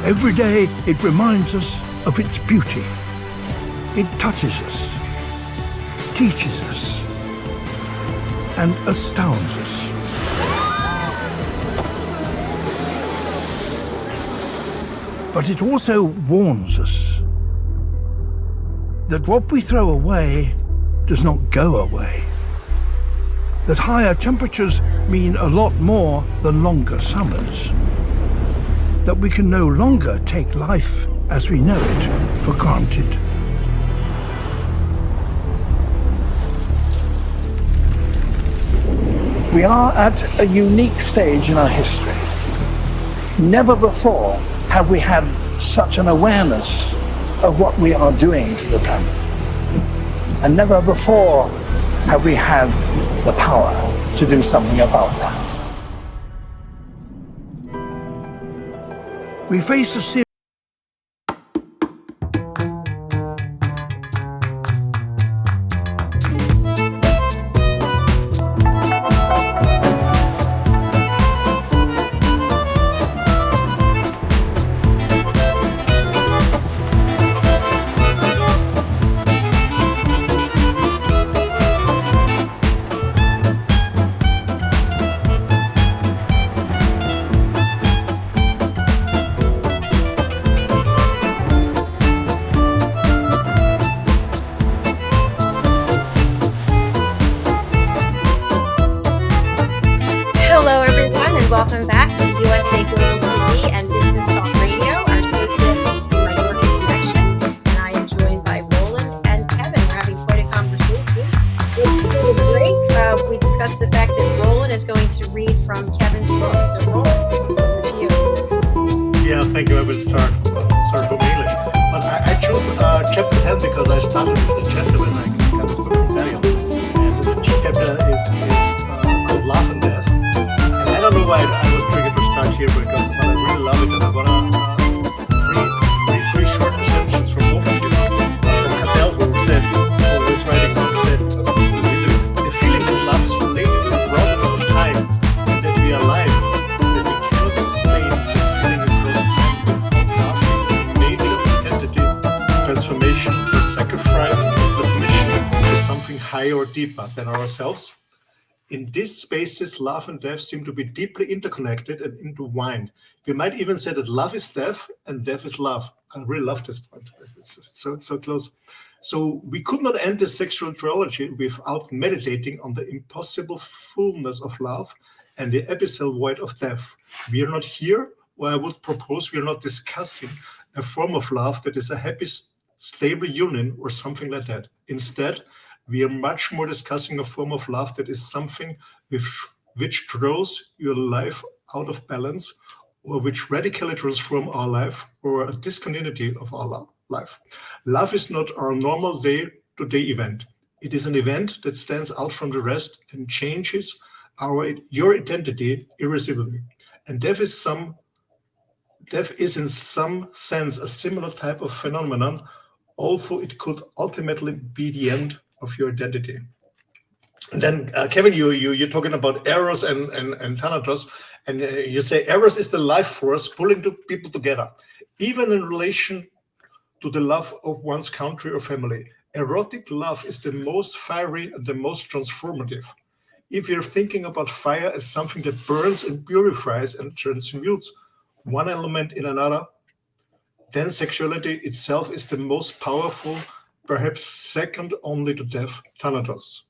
Every day it reminds us of its beauty. It touches us, teaches us, and astounds us. But it also warns us that what we throw away does not go away. That higher temperatures mean a lot more than longer summers. That we can no longer take life as we know it for granted. We are at a unique stage in our history. Never before have we had such an awareness of what we are doing to the planet. And never before have we had the power to do something about that. We face a series welcome back to USA Global TV and Business Talk Radio. Our show today is the Mallorca Connection, and I am joined by Roland and Kevin. We're having quite a conversation. Before the break, we discussed the fact that Roland is going to read from Kevin's book. So, Roland, over to you. Yeah, thank you. I will start. Sorry for my English, but I chose chapter 10 because I started with the chapter when I got this book from Daniel, and the chapter is called Love and Death. I don't know why I was triggered to start here because I really love it, and I want to three short receptions from both of you. From Cadell, who said, or was writing, who said, the feeling that love is related to the problems of time, and that we are alive, that we cannot sustain the feeling across time without love, major identity, transformation, or sacrifice, or submission to something higher or deeper than ourselves. In these spaces, love and death seem to be deeply interconnected and intertwined. We might even say that love is death and death is love. I really love this point. It's so close. So we could not enter sexual trilogy without meditating on the impossible fullness of love and the abyssal void of death. We are not here, or I would propose we are not discussing a form of love that is a happy, stable union or something like that. Instead, we are much more discussing a form of love that is something which throws your life out of balance, or which radically transform our life, or a discontinuity of our life. Love is not our normal day-to-day event. It is an event that stands out from the rest and changes your identity irreversibly. And death is in some sense a similar type of phenomenon, although it could ultimately be the end of your identity. And then, Kevin, you're talking about Eros and Thanatos, and you say Eros is the life force pulling people together, even in relation to the love of one's country or family. Erotic love is the most fiery and the most transformative. If you're thinking about fire as something that burns and purifies and transmutes one element in another, then sexuality itself is the most powerful, perhaps second only to death, Thanatos.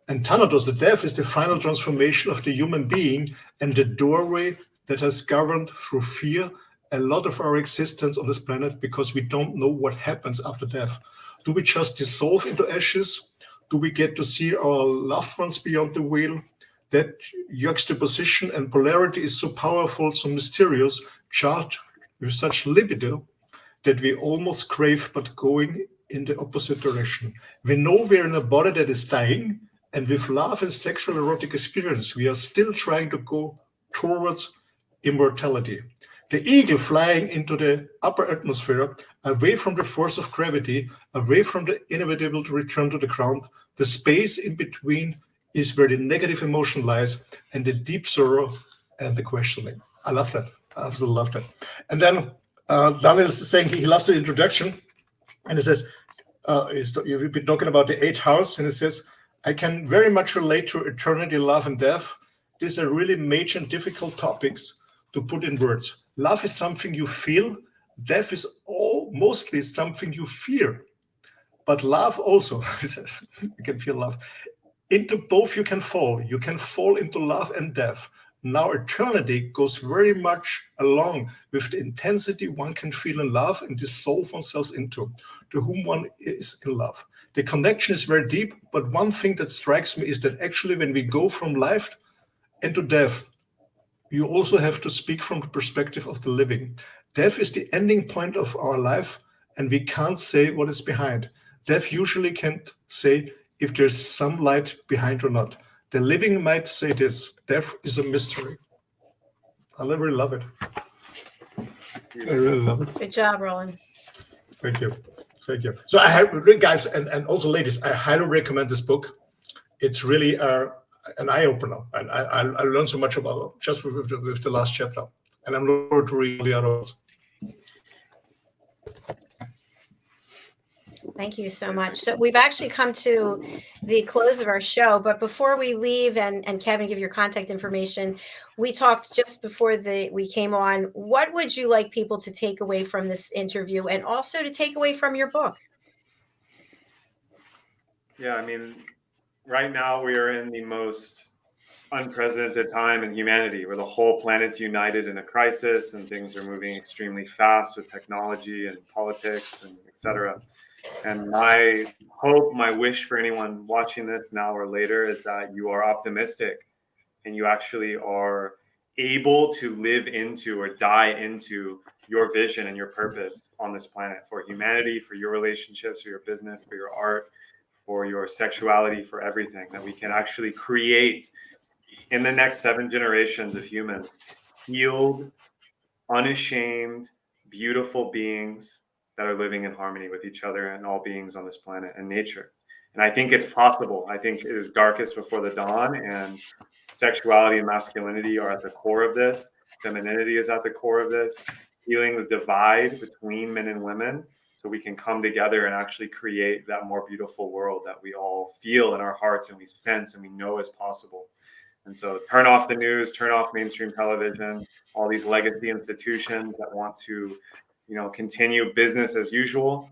And Thanatos, the death, is the final transformation of the human being and the doorway that has governed through fear a lot of our existence on this planet, because we don't know what happens after death. Do we just dissolve into ashes? Do we get to see our loved ones beyond the veil? That juxtaposition and polarity is so powerful, so mysterious, charged with such libido, that we almost crave but going in the opposite direction. We know we're in a body that is dying, and with love and sexual erotic experience, we are still trying to go towards immortality. The eagle flying into the upper atmosphere, away from the force of gravity, away from the inevitable return to the ground. The space in between is where the negative emotion lies, and the deep sorrow and the questioning. I love that. I absolutely love that. And then Daniel is saying he loves the introduction, and he says, you've been talking about the 8th house, and it says, I can very much relate to eternity, love, and death. These are really major and difficult topics to put in words. Love is something you feel. Death is mostly something you fear. But love also, you can feel love. Into both you can fall. You can fall into love and death. Now eternity goes very much along with the intensity one can feel in love and dissolve oneself into, to whom one is in love. The connection is very deep, but one thing that strikes me is that actually when we go from life into death, you also have to speak from the perspective of the living. Death is the ending point of our life, and we can't say what is behind. Death usually can't say if there's some light behind or not. The living might say this: death is a mystery. I really love it. I really love it. Good job, Roland. Thank you. Thank you. So guys, and also ladies, I highly recommend this book. It's really an eye-opener, and I learned so much about it just with the last chapter, and I'm looking forward to read the others. Thank you so much. So we've actually come to the close of our show, but before we leave and Kevin, give your contact information, we talked just before we came on. What would you like people to take away from this interview, and also to take away from your book? Yeah, I mean, right now we are in the most unprecedented time in humanity, where the whole planet's united in a crisis and things are moving extremely fast with technology and politics and etc. And my hope, my wish for anyone watching this now or later is that you are optimistic and you actually are able to live into or die into your vision and your purpose on this planet, for humanity, for your relationships, for your business, for your art, for your sexuality, for everything, that we can actually create in the next 7 generations of humans healed, unashamed, beautiful beings that are living in harmony with each other and all beings on this planet and nature. And I think it's possible. I think it is darkest before the dawn, and sexuality and masculinity are at the core of this. Femininity is at the core of this. Healing the divide between men and women, so we can come together and actually create that more beautiful world that we all feel in our hearts and we sense and we know is possible. And so turn off the news, turn off mainstream television, all these legacy institutions that want to, continue business as usual.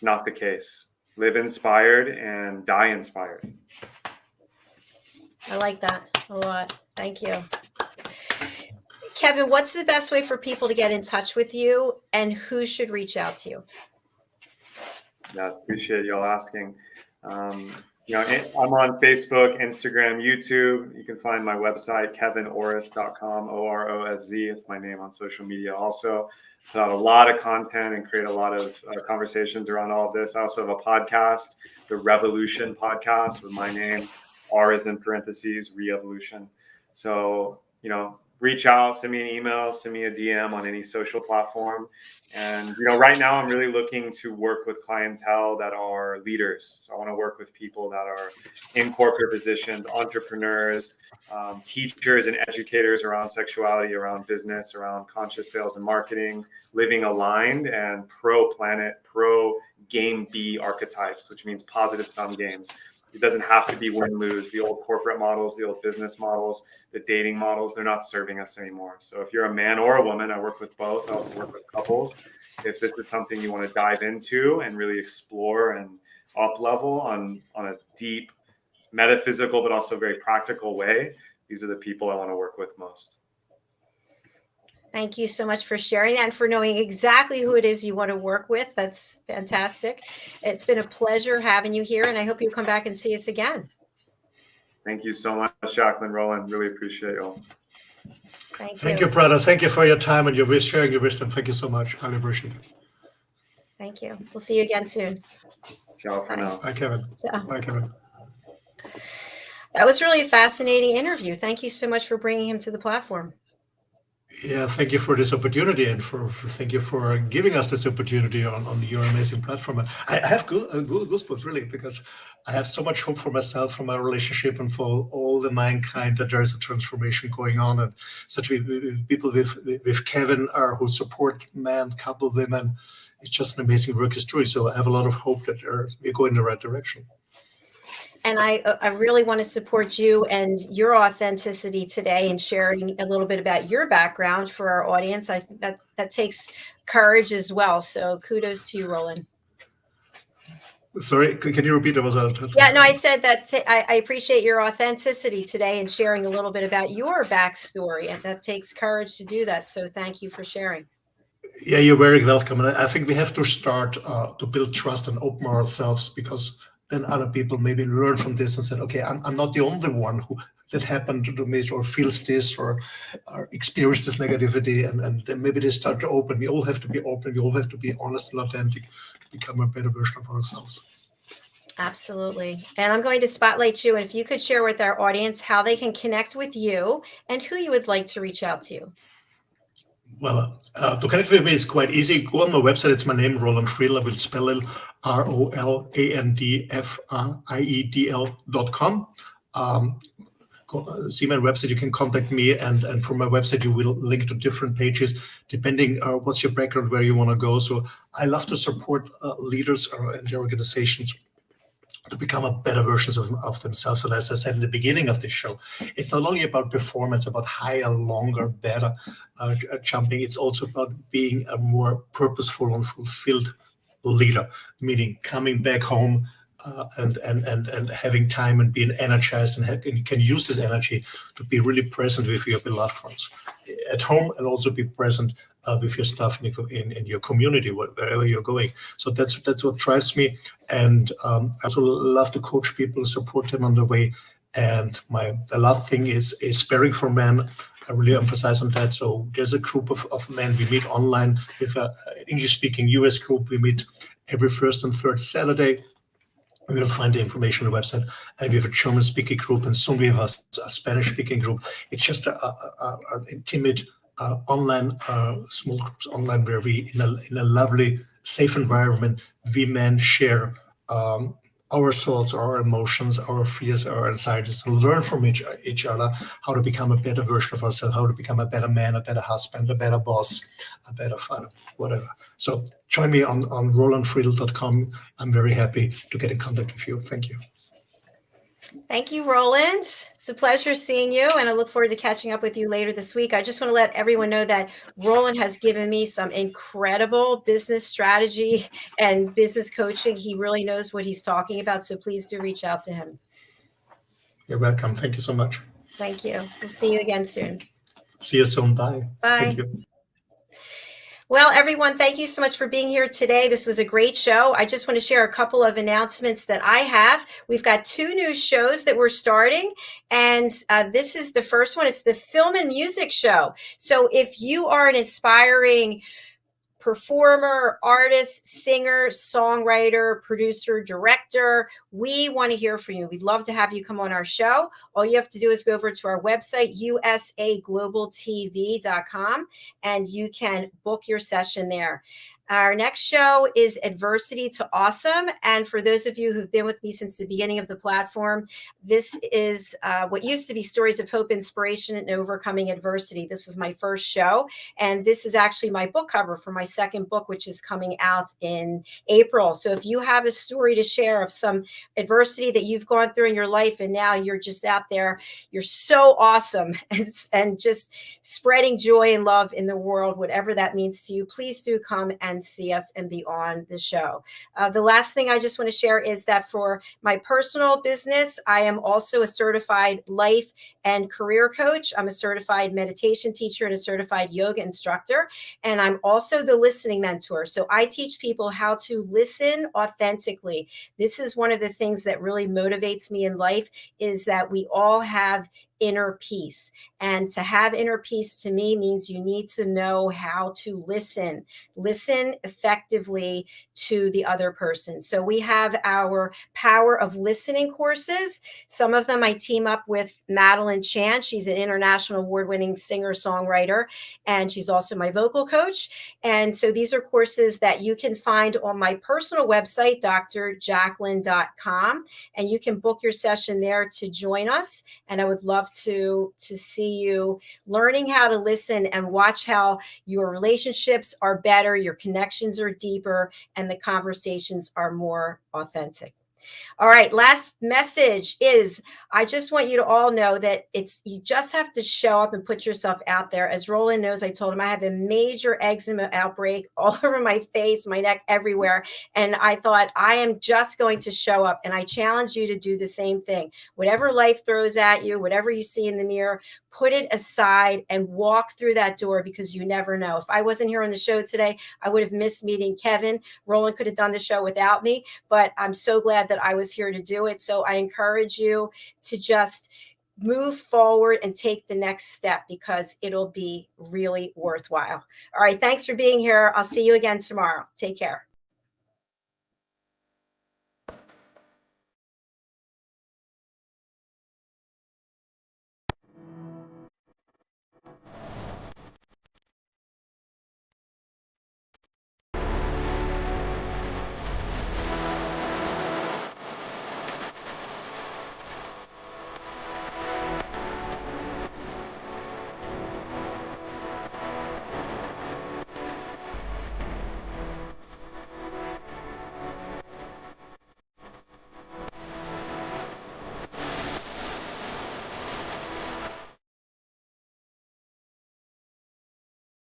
Not the case. Live inspired and die inspired. I like that a lot. Thank you. Kevin, what's the best way for people to get in touch with you and who should reach out to you? Yeah, appreciate y'all asking. I'm on Facebook, Instagram, YouTube. You can find my website, KevinOrosz.com, OROSZ. It's my name on social media also. Put out a lot of content and create a lot of conversations around all of this. I also have a podcast, the Revolution Podcast, with my name. R is in parentheses, Re-Evolution. So, reach out, send me an email, send me a DM on any social platform. And, right now I'm really looking to work with clientele that are leaders. So I want to work with people that are in corporate positions, entrepreneurs, teachers and educators around sexuality, around business, around conscious sales and marketing, living aligned and pro-planet, pro-game B archetypes, which means positive sum games. It doesn't have to be win-lose. The old corporate models, the old business models, the dating models, they're not serving us anymore. So if you're a man or a woman, I work with both. I also work with couples. If this is something you want to dive into and really explore and up-level on a deep metaphysical but also very practical way, these are the people I want to work with most. Thank you so much for sharing that and for knowing exactly who it is you want to work with. That's fantastic. It's been a pleasure having you here, and I hope you come back and see us again. Thank you so much, Jacalyn, Roland. Really appreciate you all. Thank you, brother. Thank you for your time and your sharing your wisdom. Thank you so much. I appreciate it. Thank you. We'll see you again soon. Ciao for now. Bye, Kevin. Ciao. Bye, Kevin. That was really a fascinating interview. Thank you so much for bringing him to the platform. Yeah, thank you for this opportunity, and thank you for giving us this opportunity on your amazing platform. And I have goosebumps really, because I have so much hope for myself, for my relationship, and for all the mankind, that there is a transformation going on, and such people with Kevin who support men, couple, women. It's just an amazing work history. So I have a lot of hope that we go in the right direction. And I really want to support you and your authenticity today and sharing a little bit about your background for our audience. I think that takes courage as well. So kudos to you, Roland. Sorry, can you repeat that? Yeah, no, I said that I appreciate your authenticity today and sharing a little bit about your backstory. And that takes courage to do that. So thank you for sharing. Yeah, you're very welcome. And I think we have to start to build trust and open ourselves, because then other people maybe learn from this and said, okay, I'm not the only one that happened to me or feels this or experience this negativity. And then maybe they start to open. We all have to be open. We all have to be honest and authentic to become a better version of ourselves. Absolutely. And I'm going to spotlight you. And if you could share with our audience how they can connect with you and who you would like to reach out to. Well, to connect with me is quite easy. Go on my website. It's my name, Roland Friedl. I will spell it ROLANDFRIEDL.com. See my website. You can contact me, and from my website you will link to different pages depending what's your background, where you want to go. So I love to support leaders and their organizations to become a better versions of themselves. And as I said in the beginning of the show, it's not only about performance, about higher, longer, better jumping. It's also about being a more purposeful and fulfilled leader, meaning coming back home and having time and being energized, and you can use this energy to be really present with your beloved ones at home, and also be present with your staff in your community, wherever you're going. So that's what drives me. And I also love to coach people, support them on the way. And the last thing is Sparing for Men. I really emphasize on that. So there's a group of men we meet online with an English-speaking US group. We meet every first and third Saturday. We will find the information on the website. And we have a German-speaking group, and soon we have a Spanish-speaking group. It's just an intimate online, small groups online, where we, in a lovely, safe environment, we men share our thoughts, our emotions, our fears, our anxieties, and learn from each other how to become a better version of ourselves, how to become a better man, a better husband, a better boss, a better father, whatever. So join me on RolandFriedl.com. I'm very happy to get in contact with you. Thank you. Thank you, Roland. It's a pleasure seeing you, and I look forward to catching up with you later this week. I just want to let everyone know that Roland has given me some incredible business strategy and business coaching. He really knows what he's talking about, so please do reach out to him. You're welcome. Thank you so much. Thank you. We'll see you again soon. See you soon. Bye. Bye. Thank you. Well, everyone, thank you so much for being here today. This was a great show. I just want to share a couple of announcements that I have. We've got 2 new shows that we're starting, and this is the first one. It's the Film and Music Show. So if you are an aspiring performer, artist, singer, songwriter, producer, director, we want to hear from you. We'd love to have you come on our show. All you have to do is go over to our website, usaglobaltv.com, and you can book your session there. Our next show is Adversity to Awesome. And for those of you who've been with me since the beginning of the platform, this is what used to be Stories of Hope, Inspiration, and Overcoming Adversity. This was my first show. And this is actually my book cover for my second book, which is coming out in April. So if you have a story to share of some adversity that you've gone through in your life, and now you're just out there, you're so awesome and just spreading joy and love in the world, whatever that means to you, please do come and see us and be on the show. The last thing I just want to share is that for my personal business, I am also a certified life and career coach. I'm a certified meditation teacher and a certified yoga instructor. And I'm also the listening mentor. So I teach people how to listen authentically. This is one of the things that really motivates me in life, is that we all have inner peace. And to have inner peace to me means you need to know how to listen effectively to the other person. So we have our Power of Listening courses. Some of them I team up with Madeline Chan. She's an international award-winning singer-songwriter, and she's also my vocal coach. And so these are courses that you can find on my personal website, drjacalyn.com, and you can book your session there to join us. And I would love to see you learning how to listen and watch how your relationships are better, your connections are deeper, and the conversations are more authentic. All right, last message is, I just want you to all know that you just have to show up and put yourself out there. As Roland knows, I told him I have a major eczema outbreak all over my face, my neck, everywhere. And I thought, I am just going to show up. And I challenge you to do the same thing. Whatever life throws at you, whatever you see in the mirror, put it aside and walk through that door, because you never know. If I wasn't here on the show today, I would have missed meeting Kevin. Roland could have done the show without me, but I'm so glad that I was here to do it. So I encourage you to just move forward and take the next step, because it'll be really worthwhile. All right. Thanks for being here. I'll see you again tomorrow. Take care.